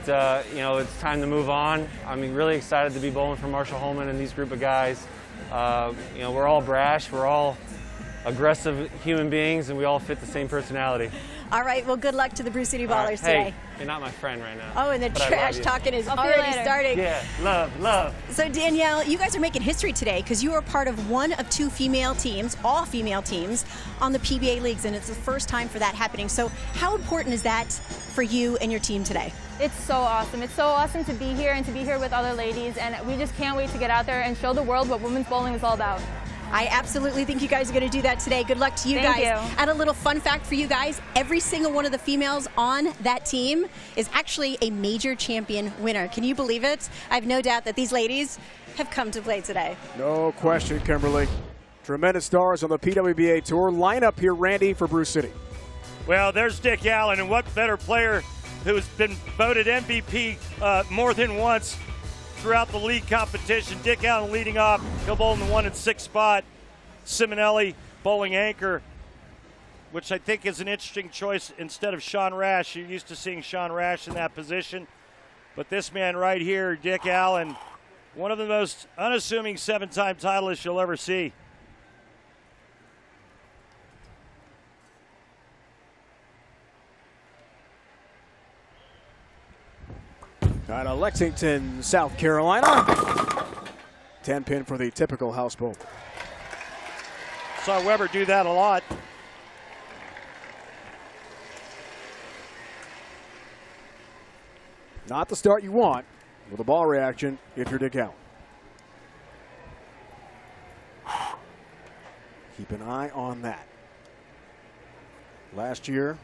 you know, it's time to move on. I'm really excited to be bowling for Marshall Holman and these group of guys. You know, we're all brash, we're all aggressive human beings, and we all fit the same personality. All right, well, good luck to the Brew City Ballers hey, today. You're not my friend right now. Oh, and the trash talking is already starting. Yeah, love. So, Danielle, you guys are making history today because you are part of one of two female teams, all female teams, on the PBA leagues, and it's the first time for that happening. So how important is that for you and your team today? It's so awesome. It's so awesome to be here and to be here with other ladies, and we just can't wait to get out there and show the world what women's bowling is all about. I absolutely think you guys are going to do that today. Good luck to you Thank guys. you. And a little fun fact for you guys, every single one of the females on that team is actually a major champion winner. Can you believe it? I have no doubt that these ladies have come to play today. No question, Kimberly. Tremendous stars on the PWBA Tour. Lineup here, Randy, for Brew City. Well, there's Dick Allen, and what better player who's been voted MVP more than once throughout the league competition. Dick Allen leading off. He'll bowl in the 1 and 6 spot. Ciminelli bowling anchor, which I think is an interesting choice instead of Sean Rash. You're used to seeing Sean Rash in that position. But this man right here, Dick Allen, one of the most unassuming 7-time titleists you'll ever see. Out of Lexington, South Carolina. 10-pin for the typical house bowl. Saw Weber do that a lot. Not the start you want with a ball reaction if you're Dick Allen. Keep an eye on that. Last year,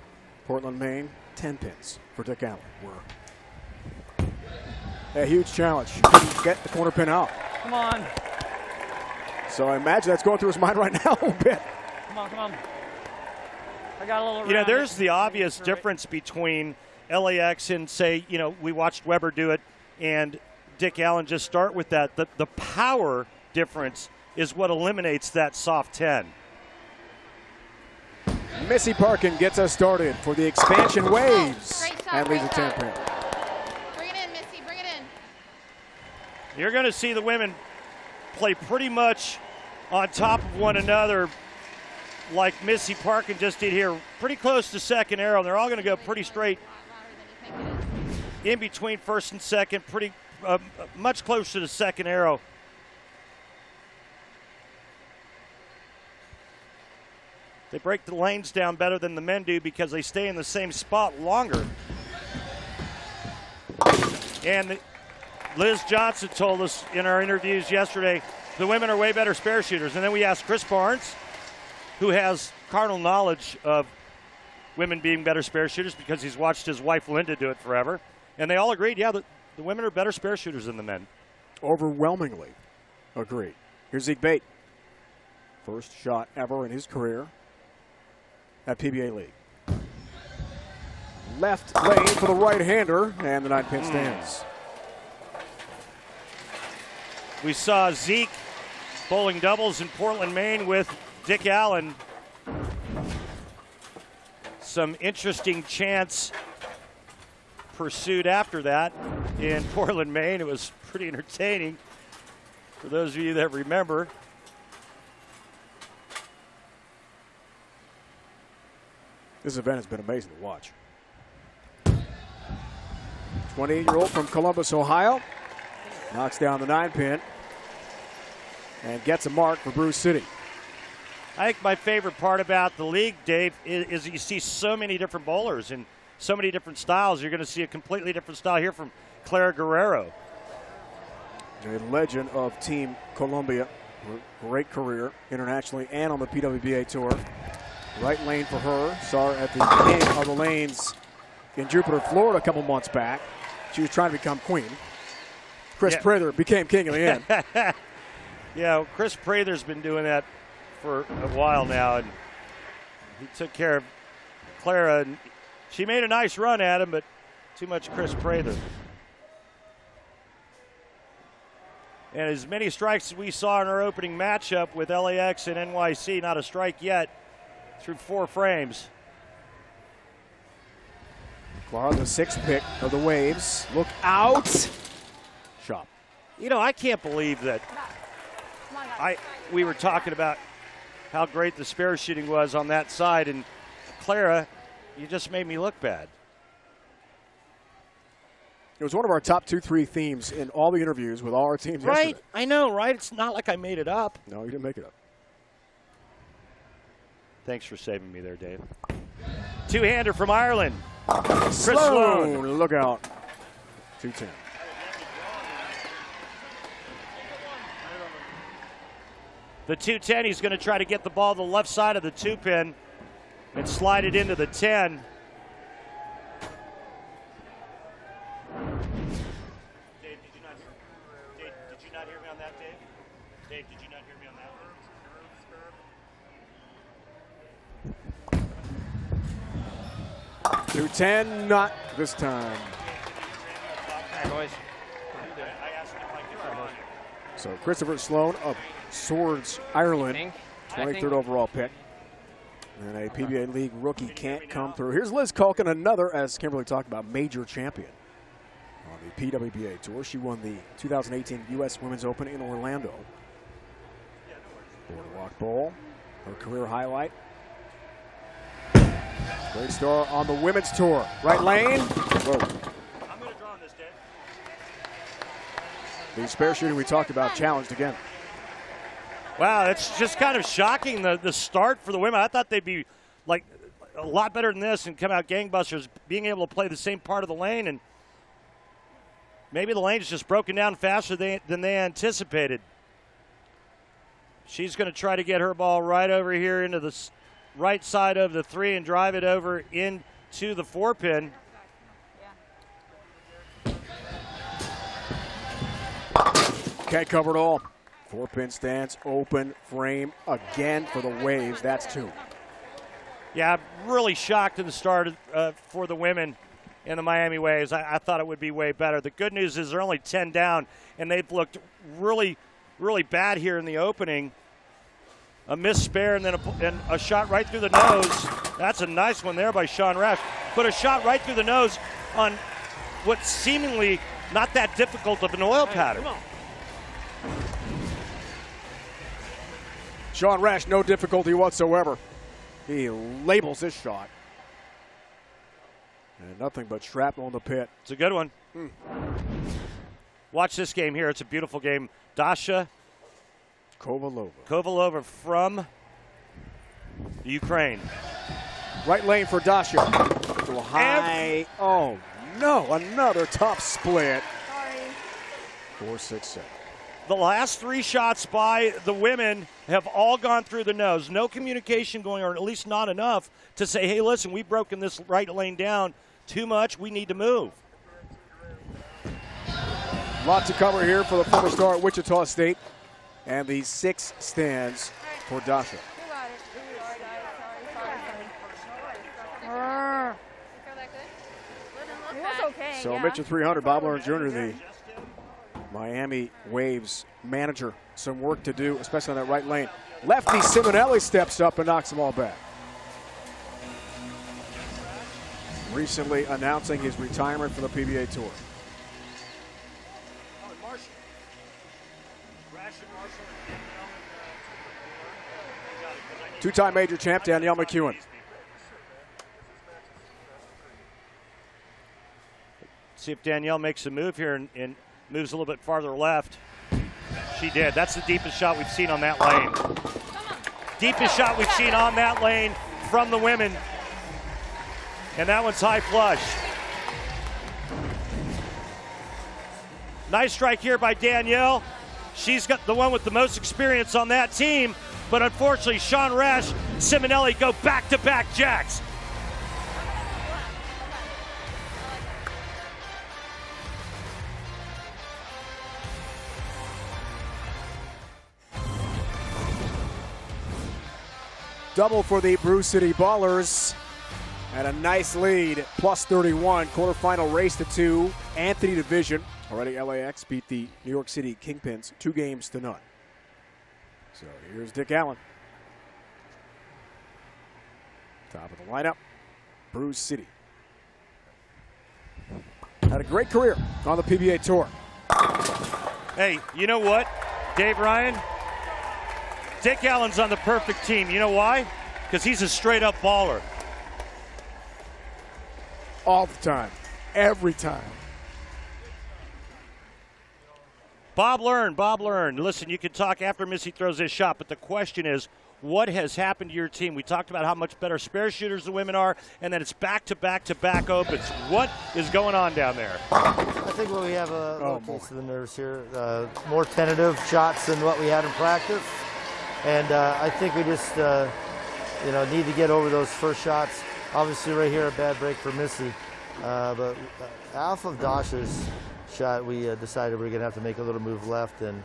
Portland, Maine, 10 pins for Dick Allen. A huge challenge. Couldn't get the corner pin out. Come on. So I imagine that's going through his mind right now a little bit. Come on. I got a little. You know, there's the obvious difference between LAX and, say, you know, we watched Weber do it and Dick Allen just start with that. The power difference is what eliminates that soft 10. Missy Parkin gets us started for the expansion waves and leaves a 10 pin. Bring it in, Missy. Bring it in. You're going to see the women play pretty much on top of one another like Missy Parkin just did here, pretty close to second arrow. They're all going to go pretty straight in between first and second, pretty much closer to second arrow. They break the lanes down better than the men do because they stay in the same spot longer. And Liz Johnson told us in our interviews yesterday, the women are way better spare shooters. And then we asked Chris Barnes, who has carnal knowledge of women being better spare shooters because he's watched his wife Linda do it forever. And they all agreed, yeah, the women are better spare shooters than the men. Overwhelmingly agreed. Here's Zeke Bayt. First shot ever in his career at PBA League. Left lane for the right-hander, and the 9-pin stands. We saw Zeke bowling doubles in Portland, Maine with Dick Allen. Some interesting chance pursued after that in Portland, Maine. It was pretty entertaining for those of you that remember. This event has been amazing to watch. 28-year-old from Columbus, Ohio. Knocks down the 9-pin and gets a mark for Brew City. I think my favorite part about the league, Dave, is you see so many different bowlers and so many different styles. You're going to see a completely different style here from Clara Guerrero. A legend of Team Columbia. Great career internationally and on the PWBA Tour. Right lane for her. Saw her at the King of the Lanes in Jupiter, Florida a couple months back. She was trying to become queen. Chris Prather became king in the end. Yeah, Chris Prather's been doing that for a while now, and he took care of Clara, and she made a nice run at him, but too much Chris Prather. And as many strikes as we saw in our opening matchup with LAX and NYC, not a strike yet through 4 frames. Clara, the 6th pick of the Waves. Look out. Shot. You know, I can't believe that we were talking about how great the spare shooting was on that side, and Clara, you just made me look bad. It was one of our top 2-3 themes in all the interviews with all our teams Right, yesterday. I know, right? It's not like I made it up. No, you didn't make it up. Thanks for saving me there, Dave. Two-hander from Ireland. Chris Sloan, Sloan. look out. 210. The 210, he's going to try to get the ball to the left side of the 2-pin and slide it into the 10. Dave, did you not hear me on that, Dave? Dave, did you not hear me on that? 210, not this time. Hey, boys. So Christopher Sloan of Swords, Ireland, 23rd overall pick. And a PBA League rookie can't come through. Here's Liz Kuhlkin, another, as Kimberly talked about, major champion on the PWBA Tour. She won the 2018 U.S. Women's Open in Orlando. Boardwalk Bowl, her career highlight. Great star on the women's tour. Right lane. Whoa. I'm going to draw on this, Dave. The spare shooting we talked about challenged again. Wow, it's just kind of shocking, the start for the women. I thought they'd be like a lot better than this and come out gangbusters, being able to play the same part of the lane, and maybe the lane's just broken down faster than they anticipated. She's going to try to get her ball right over here into the right side of the 3 and drive it over into the 4-pin. Can't cover it all. 4-pin stance, open frame again for the Waves. That's 2. Yeah, I'm really shocked in the start for the women in the Miami Waves. I thought it would be way better. The good news is they're only 10 down, and they've looked really, really bad here in the opening. A missed spare and then a shot right through the nose. That's a nice one there by Sean Rash. Put a shot right through the nose on what's seemingly not that difficult of an oil pattern. Sean Rash, no difficulty whatsoever. He labels this shot. And nothing but shrapnel in the pit. It's a good one. Watch this game here. It's a beautiful game. Dasha Kovalova from the Ukraine. Right lane for Dasha. To a high. Oh, no. Another tough split. Sorry. 4-6-7. The last 3 shots by the women have all gone through the nose. No communication going, or at least not enough to say, hey, listen, we've broken this right lane down too much. We need to move. Lot to cover here for the former star at Wichita State. And the 6 stands for Dasha. So Mitchell 300, Bob Lawrence Jr., the Miami Waves manager, some work to do, especially on that right lane. Lefty Ciminelli steps up and knocks them all back. Recently announcing his retirement from the PBA Tour. Two-time major champ Danielle McEwan. See if Danielle makes a move here and moves a little bit farther left. She did. That's the deepest shot we've seen on that lane. Deepest shot we've seen on that lane from the women. And that one's high flush. Nice strike here by Danielle. She's got the one with the most experience on that team. But unfortunately, Sean Rash, Ciminelli go back-to-back jacks. double for the Brew City Ballers. And a nice lead, plus 31. Quarterfinal race to 2. Anthony division. Already LAX beat the New York City Kingpins 2-0. So here's Dick Allen. Top of the lineup, Brew City. Had a great career on the PBA Tour. Hey, you know what, Dave Ryan? Dick Allen's on the perfect team. You know why? Because he's a straight-up baller. All the time. Every time. Bob Learn. Listen, you can talk after Missy throws this shot, but the question is, what has happened to your team? We talked about how much better spare shooters the women are, and then it's back-to-back-to-back opens. What is going on down there? I think we have a little case of the nerves here. More tentative shots than what we had in practice. And I think we just need to get over those first shots. Obviously right here a bad break for Missy. But off of Dasha's shot, we decided we were going to have to make a little move left, and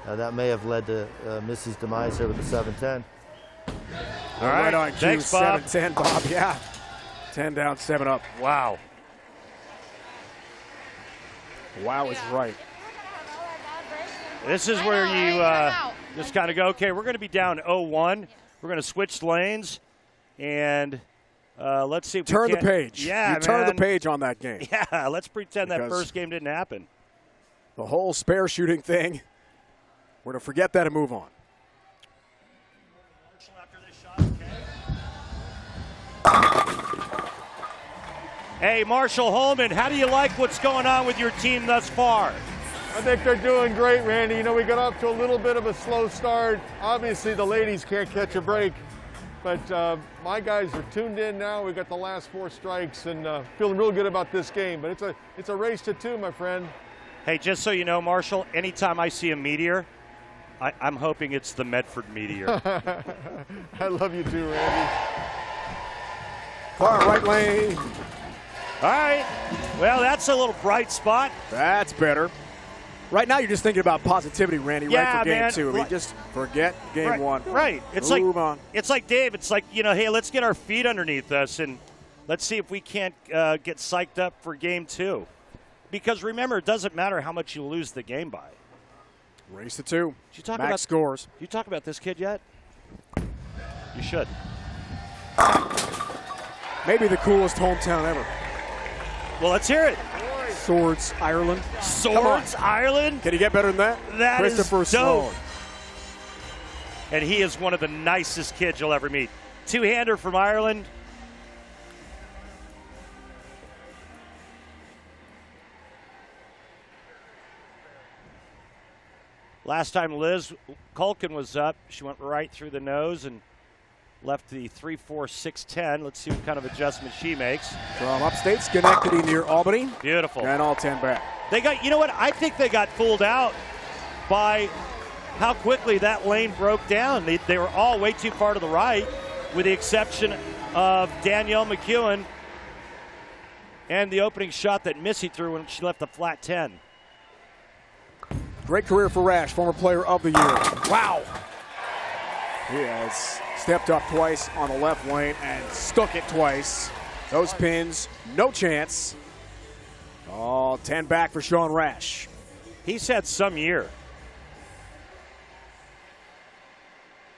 that may have led to Missy's demise here with the 7-10. All right, on cue, thanks, Bob. 7-10, Bob. Yeah, 10 down, 7 up. Wow. Wow is right. This is where you just kind of go, okay, we're going to be down 0-1. We're going to switch lanes, and let's see if turn we the page. Yeah, you turn the page on that game. Yeah, let's pretend that first game didn't happen. The whole spare shooting thing, we're going to forget that and move on. Hey, Marshall Holman, how do you like what's going on with your team thus far? I think they're doing great, Randy. You know, we got off to a little bit of a slow start. Obviously, the ladies can't catch a break, but my guys are tuned in now. We got the last 4 strikes and feeling real good about this game. But it's a race to 2, my friend. Hey, just so you know, Marshall, anytime I see a meteor, I'm hoping it's the Medford meteor. I love you too, Randy. Far right lane. All right. Well, that's a little bright spot. That's better. Right now, you're just thinking about positivity, Randy, right, for game 2. I mean, just forget game 1. Right. It's move on. It's like, Dave, it's like, hey, let's get our feet underneath us and let's see if we can't get psyched up for game 2. Because remember, it doesn't matter how much you lose the game by. Race to 2. Did you talk Max about scores. You talk about this kid yet? You should. Maybe the coolest hometown ever. Well, let's hear it. Swords, Ireland. Swords, Ireland? Can you get better than that? That is Christopher dope. Sloan. And he is one of the nicest kids you'll ever meet. Two-hander from Ireland. Last time Liz Kuhlkin was up, she went right through the nose and left the 3-4-6-10. Let's see what kind of adjustment she makes. From upstate Schenectady near Albany. Beautiful. And all 10 back. They got, you know what? I think they got fooled out by how quickly that lane broke down. They were all way too far to the right, with the exception of Danielle McEwan and the opening shot that Missy threw when she left the flat 10. Great career for Rash, former player of the year. Wow. He has stepped up twice on the left lane and stuck it twice. Those pins, no chance. All 10 back for Sean Rash. He's had some year.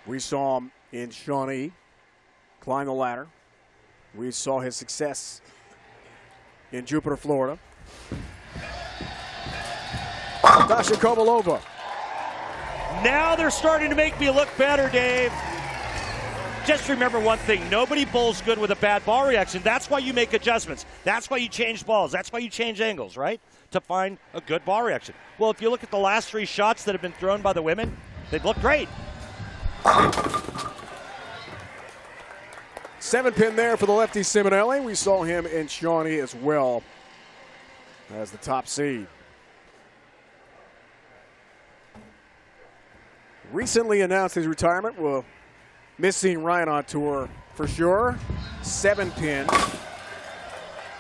We saw him in Shawnee climb the ladder. We saw his success in Jupiter, Florida. Dasha Kovalova. Now they're starting to make me look better, Dave. Just remember one thing. Nobody bowls good with a bad ball reaction. That's why you make adjustments. That's why you change balls. That's why you change angles, right? To find a good ball reaction. Well, if you look at the last 3 shots that have been thrown by the women, they've looked great. 7-pin there for the lefty Ciminelli. We saw him in Shawnee as well as the top seed. Recently announced his retirement. We'll miss seeing Ryan on tour for sure. 7-pin.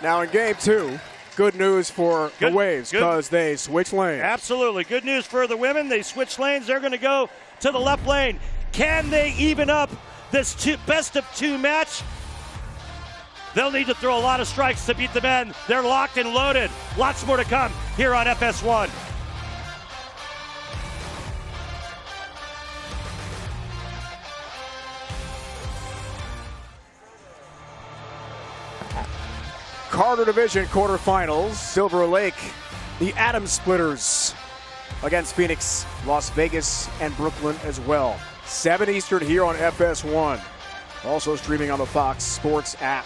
Now in game 2, good news for the Waves because they switch lanes. Absolutely. Good news for the women. They switch lanes. They're going to go to the left lane. Can they even up this best of 2 match. They'll need to throw a lot of strikes to beat the men. They're locked and loaded. Lots more to come here on FS1. Carter Division quarterfinals, Silver Lake, the Atom Splitters against Phoenix, Las Vegas, and Brooklyn as well. 7 Eastern here on FS1. Also streaming on the Fox Sports app.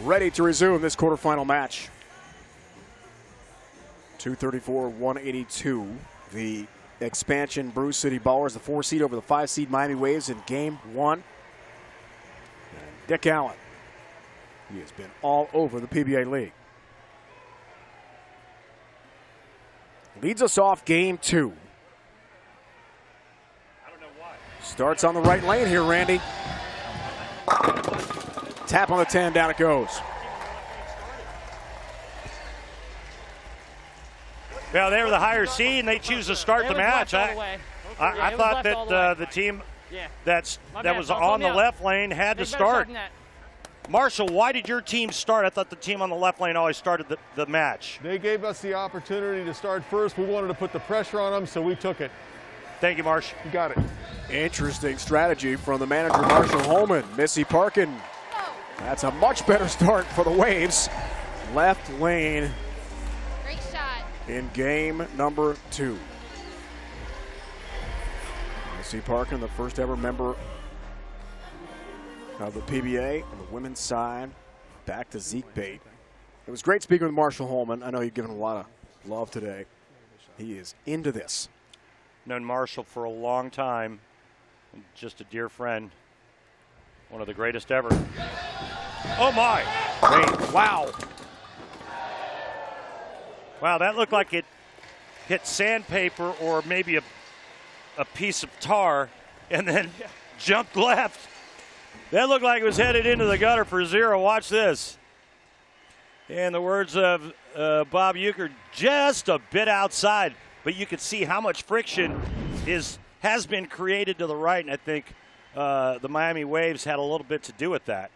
Ready to resume this quarterfinal match. 234-182. The expansion Brew City Ballers, the 4 seed over the 5 seed Miami Waves in game 1. And Dick Allen, he has been all over the PBA League. Leads us off game 2. Starts on the right lane here, Randy. Tap on the 10, down it goes. Yeah, they were the higher seed, and they choose to start the match. I thought that the team that was on the left lane had to start. Marshall, why did your team start? I thought the team on the left lane always started the match. They gave us the opportunity to start first. We wanted to put the pressure on them, so we took it. Thank you, Marsh. You got it. Interesting strategy from the manager, Marshall Holman. Missy Parkin. That's a much better start for the Waves. Left lane. Great shot. In game number 2. Missy Parkin, the first ever member of the PBA on the women's side. Back to Zeke Bayt. It was great speaking with Marshall Holman. I know you've given a lot of love today. He is into this. Known Marshall for a long time. Just a dear friend. One of the greatest ever. Oh my! Great. Wow. Wow, that looked like it hit sandpaper or maybe a piece of tar and then jumped left. That looked like it was headed into the gutter for 0. Watch this. In the words of Bob Euchre, just a bit outside, but you could see how much friction has been created to the right, and I think the Miami Waves had a little bit to do with that.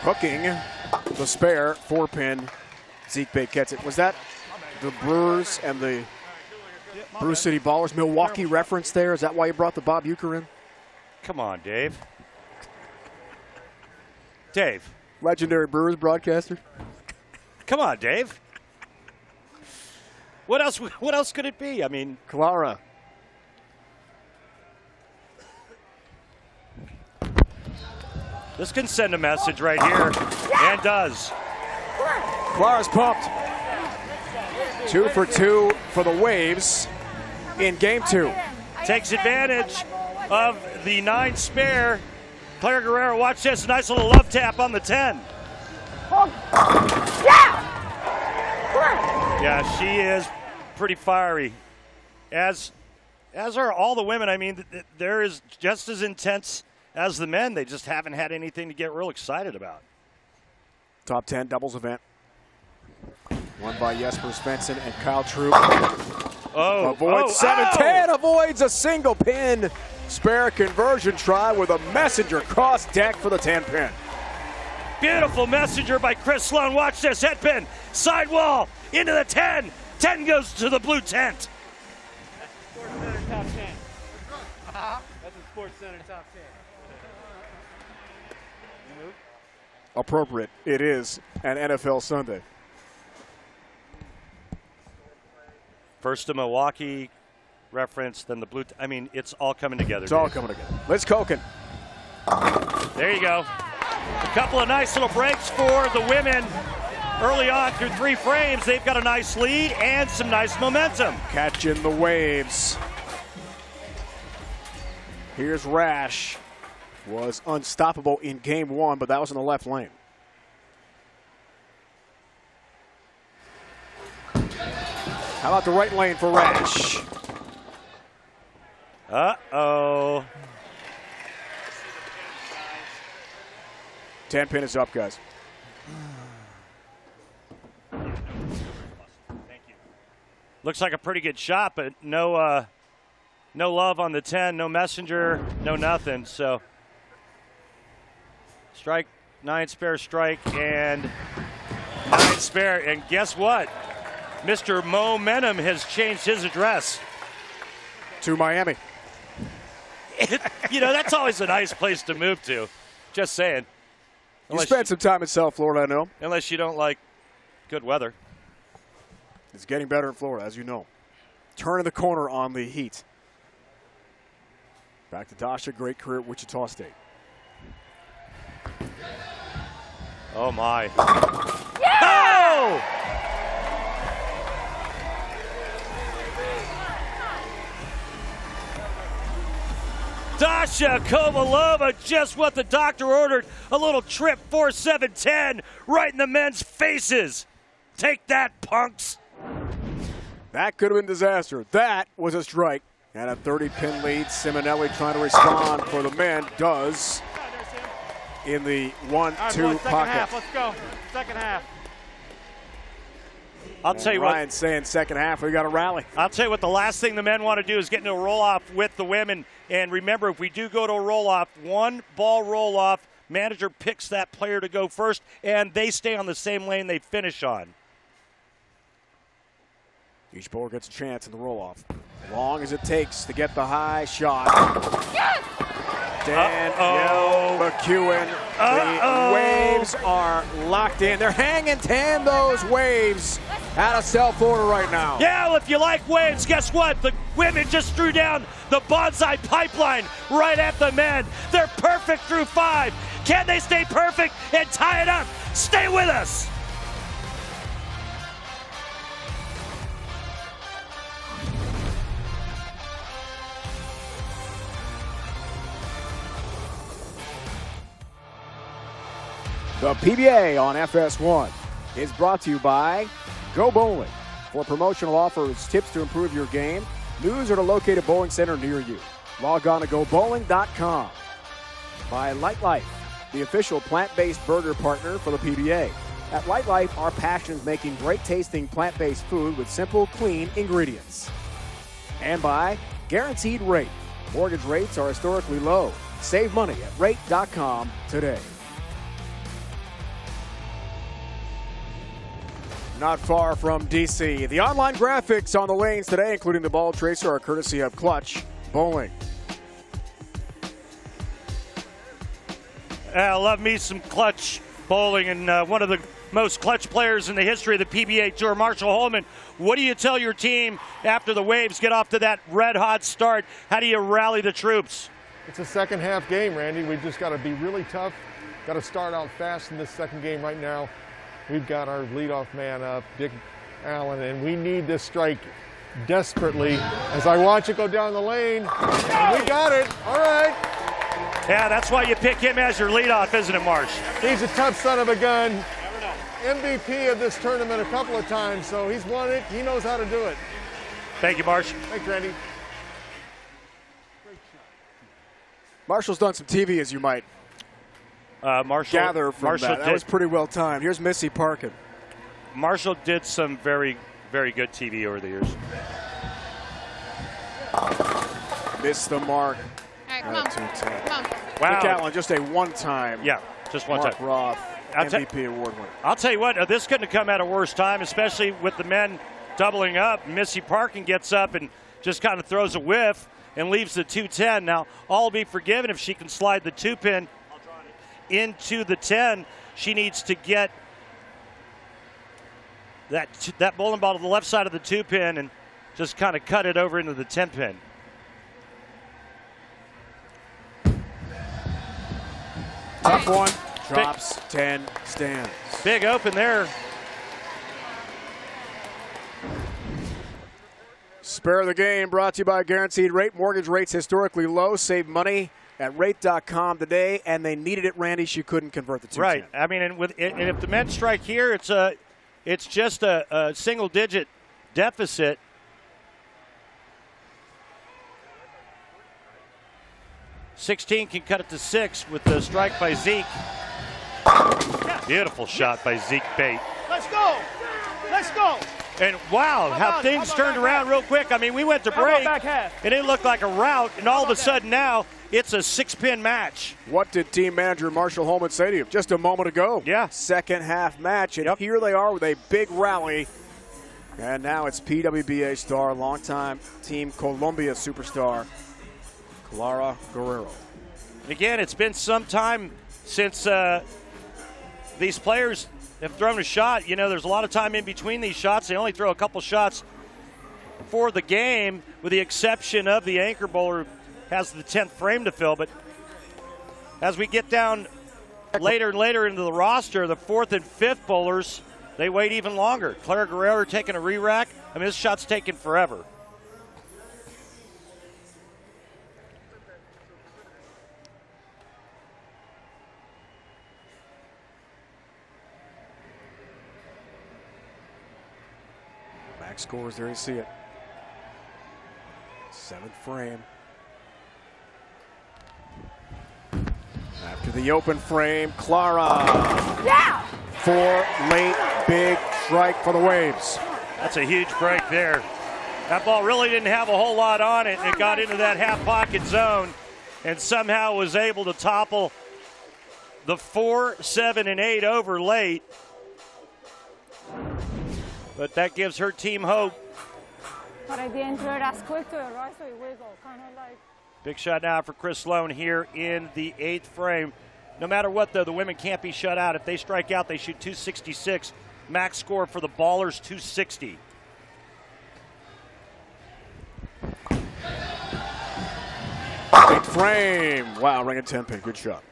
Hooking the spare 4-pin. Zeke Bayt gets it. Was that the Brewers and the Brew City Ballers Milwaukee reference there? Is that why you brought the Bob Euchre in? Come on, Dave. Dave. Legendary Brewers broadcaster. Come on, Dave. What else could it be? I mean, Clara. This can send a message right here, and does. Clara's pumped. 2 for 2 for the Waves in game 2. Takes advantage of the 9 spare. Clara Guerrero, watch this. Nice little love tap on the 10. Yeah, she is pretty fiery. As are all the women. I mean, there is just as intense as the men. They just haven't had anything to get real excited about. Top 10 doubles event. Won by Jesper Svensson and Kyle Troop. Avoids 7-10, avoids a single pin. Spare conversion try with a messenger cross deck for the 10-pin. Beautiful messenger by Chris Sloan. Watch this, head pin, sidewall, into the 10. 10 goes to the blue tent. That's a Sports Center top 10. That's a Sports Center top 10. Appropriate. It is an NFL Sunday. First a Milwaukee reference, then the blue. I mean, it's all coming together. It's all coming together. Let's Kohlkin. There you go. A couple of nice little breaks for the women early on through 3 frames. They've got a nice lead and some nice momentum. Catching the Waves. Here's Rash. Was unstoppable in game 1, but that was in the left lane. How about the right lane for Rash? Uh-oh. 10-pin is up, guys. Looks like a pretty good shot, but no love on the 10, no messenger, no nothing. So strike, 9 spare strike, and 9 spare. And guess what? Mr. Momentum has changed his address to Miami. That's always a nice place to move to. Just saying. You spent some time in South Florida, I know. Unless you don't like good weather. It's getting better in Florida, as you know. Turning the corner on the Heat. Back to Dasha, great career at Wichita State. Oh, my. Yeah! Oh! Dasha Kovalova, just what the doctor ordered. A little trip 4-7-10 right in the men's faces. Take that, punks. That could have been disaster. That was a strike. And a 30-pin lead. Ciminelli trying to respond for the men. Does in the 1-2 pocket. Half. Let's go. Second half. I'll tell you Ryan's saying second half, we got to rally. I'll tell you what, the last thing the men want to do is get into a roll-off with the women. And remember, if we do go to a roll-off, 1 ball roll-off, manager picks that player to go first, and they stay on the same lane they finish on. Each bowler gets a chance in the roll-off. Long as it takes to get the high shot. Yes! Danielle McEwan. The waves are locked in. They're hanging 10, those waves, out of South Florida right now. Yeah, well, if you like waves, guess what? The women just threw down the bonsai pipeline right at the men. They're perfect through 5. Can they stay perfect and tie it up? Stay with us. The PBA on FS1 is brought to you by Go Bowling. For promotional offers, tips to improve your game, news or to locate a bowling center near you. Log on to gobowling.com. By Light Life, the official plant-based burger partner for the PBA. At Light Life, our passion is making great-tasting plant-based food with simple, clean ingredients. And by Guaranteed Rate. Mortgage rates are historically low. Save money at rate.com today. Not far from D.C. The online graphics on the lanes today, including the ball tracer, are courtesy of Clutch Bowling. I love me some Clutch Bowling, and one of the most clutch players in the history of the PBA Tour, Marshall Holman. What do you tell your team after the Waves get off to that red-hot start? How do you rally the troops? It's a second-half game, Randy. We've just got to be really tough. Got to start out fast in this second game right now. We've got our leadoff man up, Dick Allen, and we need this strike desperately. As I watch it go down the lane, and we got it. All right. Yeah, that's why you pick him as your leadoff, isn't it, Marsh? He's a tough son of a gun. MVP of this tournament a couple of times, so he's won it. He knows how to do it. Thank you, Marsh. Thanks, Randy. Marshall's done some TV, as you might gather from that. That was pretty well timed. Here's Missy Parkin. Marshall did some very, very good TV over the years. Missed the mark. All right, come on. Come on. Wow. Allen, just a one-time. Yeah, just one Mark time. Roth, MVP award winner. I'll tell you what, this couldn't have come at a worse time, especially with the men doubling up. Missy Parkin gets up and just kind of throws a whiff and leaves the 210. Now, all will be forgiven if she can slide the 2-pin into the 10. She needs to get that bowling ball to the left side of the 2-pin and just kind of cut it over into the 10-pin. Tough one. Drops, 10, stands. Big open there. Spare the game brought to you by Guaranteed Rate. Mortgage rates historically low. Save money at rate.com today, and they needed it, Randy. She couldn't convert the 2-10. Right. I mean, and if the men strike here, it's just a single-digit deficit. .16 can cut it to 6 with the strike by Zeke. Beautiful shot by Zeke Bayt. Let's go. Let's go. And wow, how things turned around real quick. I mean, we went to break, and it looked like a rout, and all of a sudden now it's a 6-pin match. What did team manager Marshall Holman say to you just a moment ago? Yeah. Second half match, and here they are with a big rally. And now it's PWBA star, longtime Team Colombia superstar, Clara Guerrero. Again, it's been some time since these players have thrown a shot. You know, there's a lot of time in between these shots. They only throw a couple shots for the game, with the exception of the anchor bowler who has the 10th frame to fill. But as we get down later and later into the roster, the 4th and 5th bowlers, they wait even longer. Clara Guerrero taking a re-rack. I mean, this shot's taking forever. Max scores, there you see it. 7th frame. After the open frame, Clara. Yeah! 4 late, big strike for the Waves. That's a huge break there. That ball really didn't have a whole lot on it, and it got into that half pocket zone and somehow was able to topple the 4, 7, and 8 over late. But that gives her team hope. But I didn't throw it as quick to the right, so it wiggled, kind of like. Big shot now for Chris Sloan here in the 8th frame. No matter what, though, the women can't be shut out. If they strike out, they shoot 266. Max score for the Ballers, 260. Big frame. Wow, ring and 10-pin. Good shot.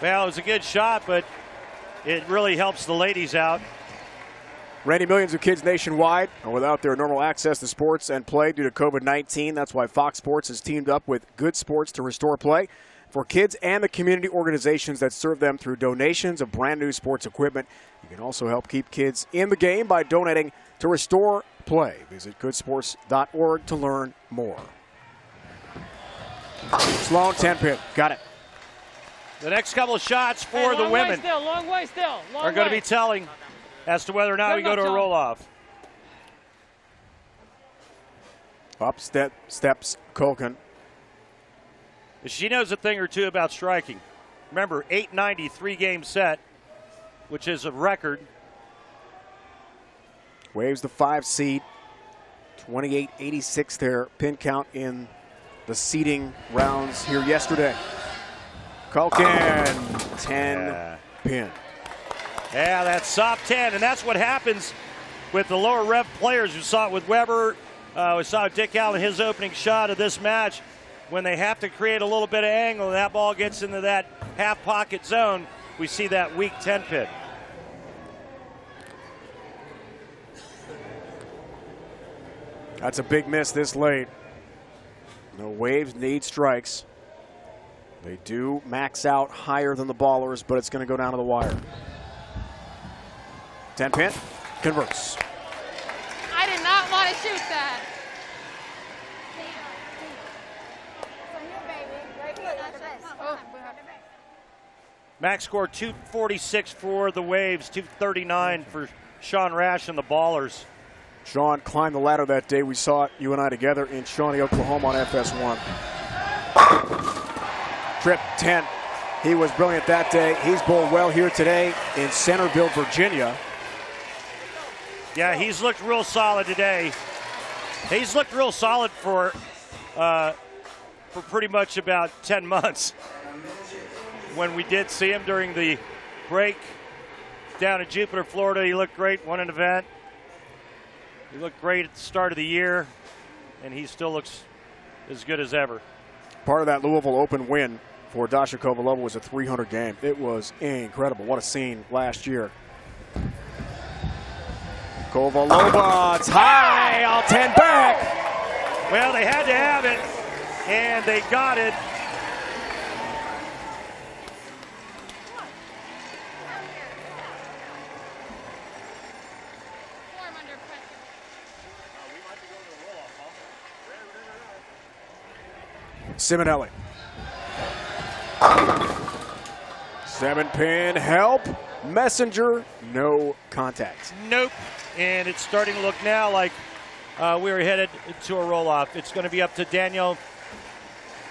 Well, it was a good shot, but it really helps the ladies out. Randy, millions of kids nationwide are without their normal access to sports and play due to COVID-19. That's why Fox Sports has teamed up with Good Sports to restore play for kids and the community organizations that serve them through donations of brand new sports equipment. You can also help keep kids in the game by donating to Restore Play. Visit goodsports.org to learn more. Sloan, 10-pin. Got it. The next couple of shots for the women Long way still. are going to be telling as to whether or not we go to a roll-off. Up steps Kuhlkin. She knows a thing or two about striking. Remember, 890 3-game set, which is a record. Waves the 5 seed. 28-86 their pin count in the seeding rounds here yesterday. Kuhlkin, 10 pin. Yeah, that's soft 10, and that's what happens with the lower rev players. We saw it with Weber. We saw Dick Allen, his opening shot of this match. When they have to create a little bit of angle and that ball gets into that half pocket zone, we see that weak 10 pin. That's a big miss this late. The Waves need strikes. They do max out higher than the Ballers, but it's going to go down to the wire. 10 pin, converts. I did not want to shoot that. Max score 246 for the Waves, 239 for Sean Rash and the Ballers. Sean climbed the ladder that day. We saw it, you and I together, in Shawnee, Oklahoma on FS1. Trip 10. He was brilliant that day. He's bowled well here today in Centerville, Virginia. Yeah, he's looked real solid today. He's looked real solid for pretty much about 10 months. When we did see him during the break down in Jupiter, Florida, he looked great, won an event. He looked great at the start of the year, and he still looks as good as ever. Part of that Louisville Open win for Dasha Kovalova was a 300 game. It was incredible. What a scene last year. Kovalova, it's high, all 10 back. Well, they had to have it, and they got it. Ciminelli. 7-pin help. Messenger, no contact. Nope. And it's starting to look now like we're headed to a roll-off. It's going to be up to Danielle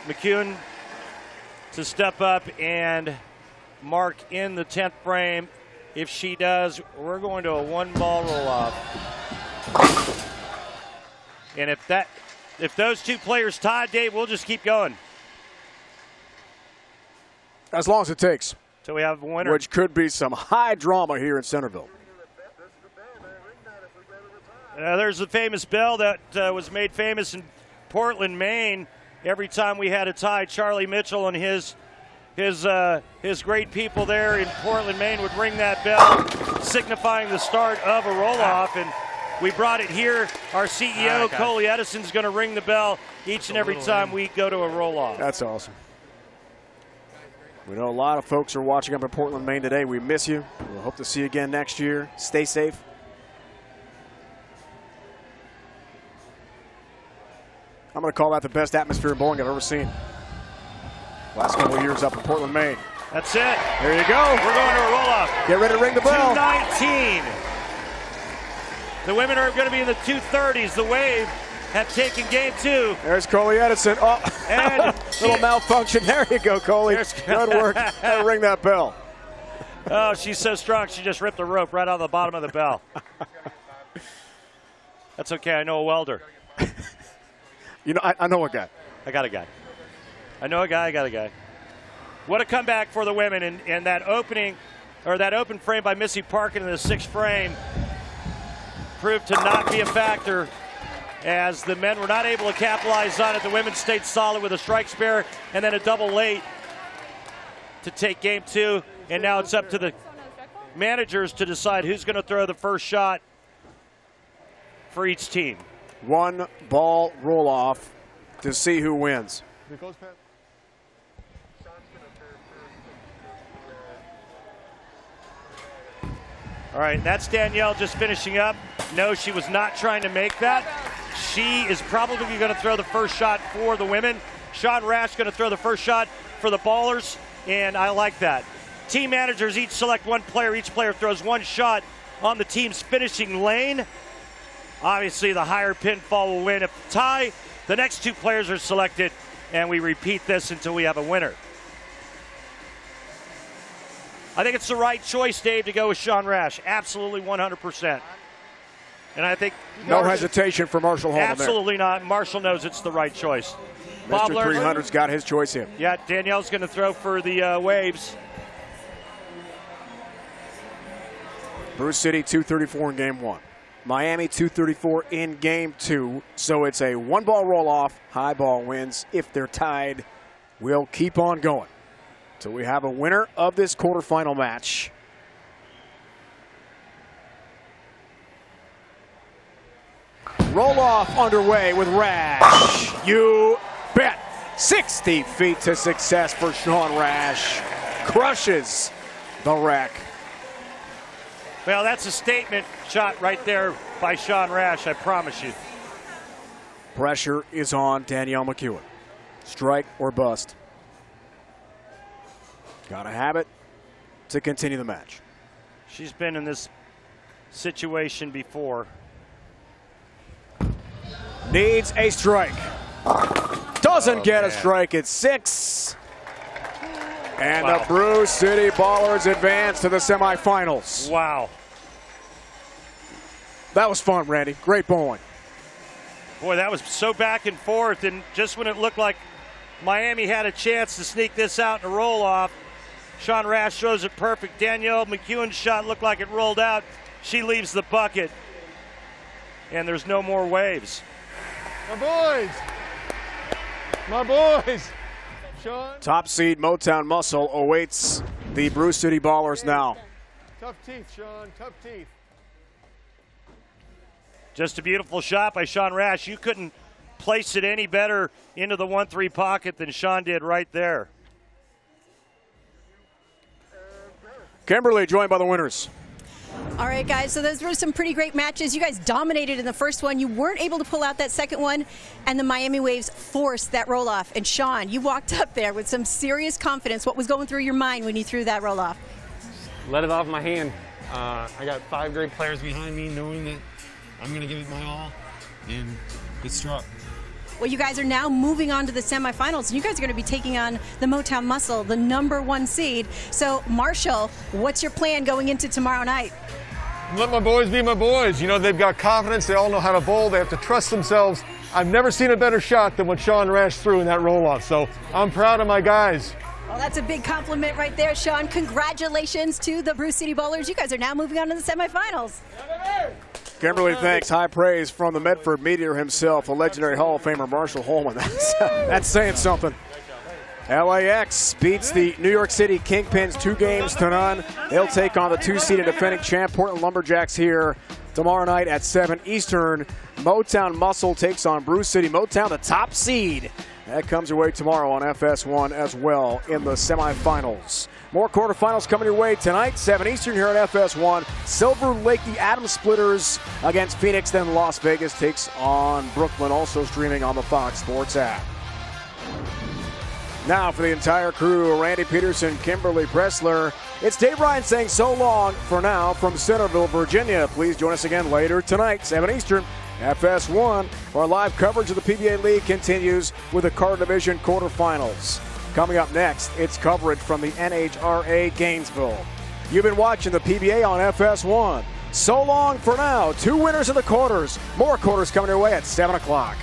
McEwan to step up and mark in the 10th frame. If she does, we're going to a one-ball roll-off. And if those two players tie, Dave, we'll just keep going. As long as it takes. So we have a winner. Which could be some high drama here in Centerville. There's the famous bell that was made famous in Portland, Maine. Every time we had a tie, Charlie Mitchell and his great people there in Portland, Maine would ring that bell, signifying the start of a roll-off. And we brought it here. Our CEO, Coley Edison's going to ring the bell each and every time we go to a roll-off. That's awesome. We know a lot of folks are watching up in Portland, Maine today. We miss you. We'll hope to see you again next year. Stay safe. I'm going to call that the best atmosphere in bowling I've ever seen. Last couple of years up in Portland, Maine. That's it. There you go. We're going to a roll-off. Get ready to ring the bell. 2:19. The women are going to be in the 2:30s. The Wave have taken game 2. There's Coley Edison. Oh, and little malfunction. There you go, Coley. Good work. Ring that bell. Oh, she's so strong. She just ripped the rope right out of the bottom of the bell. That's okay. I know a welder. You know, I know a guy. I got a guy. I know a guy. I got a guy. What a comeback for the women. And that opening, or that open frame by Missy Parkin in the 6th frame proved to not be a factor, as the men were not able to capitalize on it. The women stayed solid with a strike spare and then a double late to take game 2. And now it's up to the managers to decide who's going to throw the first shot for each team. One ball roll off to see who wins. All right, that's Danielle just finishing up. No, she was not trying to make that. She is probably going to throw the first shot for the women. Sean Rash going to throw the first shot for the ballers, and I like that. Team managers each select one player. Each player throws one shot on the team's finishing lane. Obviously, the higher pinfall will win. If tie, the next 2 players are selected, and we repeat this until we have a winner. I think it's the right choice, Dave, to go with Sean Rash. Absolutely 100%. And I think no hesitation for Marshall Holman. Absolutely not. Marshall knows it's the right choice. Mr. 300's got his choice in. Yeah, Danielle's going to throw for the Waves. Brew City 234 in game 1. Miami 234 in game 2. So it's a one-ball roll-off. High ball wins. If they're tied, we'll keep on going. So we have a winner of this quarterfinal match. Roll-off underway with Rash. You bet. 60 feet to success for Sean Rash. Crushes the rack. Well, that's a statement shot right there by Sean Rash, I promise you. Pressure is on Danielle McEwan. Strike or bust. Gotta have it to continue the match. She's been in this situation before. Needs a strike. Doesn't get a strike at 6. And the Brew City Ballers advance to the semifinals. Wow. That was fun, Randy. Great bowling. Boy, that was so back and forth, and just when it looked like Miami had a chance to sneak this out in a roll-off, Sean Rash throws it perfect. Danielle McEwan's shot looked like it rolled out. She leaves the bucket, and there's no more waves. My boys! My boys! Sean? Top seed Motown Muscle awaits the Brew City Ballers now. Tough teeth, Sean. Tough teeth. Just a beautiful shot by Sean Rash. You couldn't place it any better into the 1-3 pocket than Sean did right there. Kimberly joined by the winners. All right, guys, so those were some pretty great matches. You guys dominated in the first one. You weren't able to pull out that second one, and the Miami Waves forced that roll-off. And Sean, you walked up there with some serious confidence. What was going through your mind when you threw that roll-off? Let it off my hand. I got 5 great players behind me, knowing that I'm going to give it my all, and it struck. Well, you guys are now moving on to the semifinals, and you guys are going to be taking on the Motown Muscle, the #1 seed. So, Marshall, what's your plan going into tomorrow night? Let my boys be my boys. You know, they've got confidence. They all know how to bowl. They have to trust themselves. I've never seen a better shot than what Sean Rash threw in that roll-off. So I'm proud of my guys. Well, that's a big compliment right there, Sean. Congratulations to the Brew City Bowlers. You guys are now moving on to the semifinals. Kimberly thanks. High praise from the Medford Meteor himself, the legendary Hall of Famer Marshall Holman. That's saying something. LAX beats the New York City Kingpins 2-0. They'll take on the 2-seeded defending champ Portland Lumberjacks here tomorrow night at 7 Eastern. Motown Muscle takes on Brew City. Motown, the top seed. That comes your way tomorrow on FS1 as well in the semifinals. More quarterfinals coming your way tonight, 7 Eastern here at FS1. Silver Lake, the Adams Splitters against Phoenix. Then Las Vegas takes on Brooklyn, also streaming on the Fox Sports app. Now for the entire crew, Randy Peterson, Kimberly Pressler, it's Dave Ryan saying so long for now from Centerville, Virginia. Please join us again later tonight, 7 Eastern, FS1. Our live coverage of the PBA League continues with the Carter Division quarterfinals. Coming up next, it's coverage from the NHRA Gainesville. You've been watching the PBA on FS1. So long for now. 2 winners in the quarters. More quarters coming your way at 7 o'clock.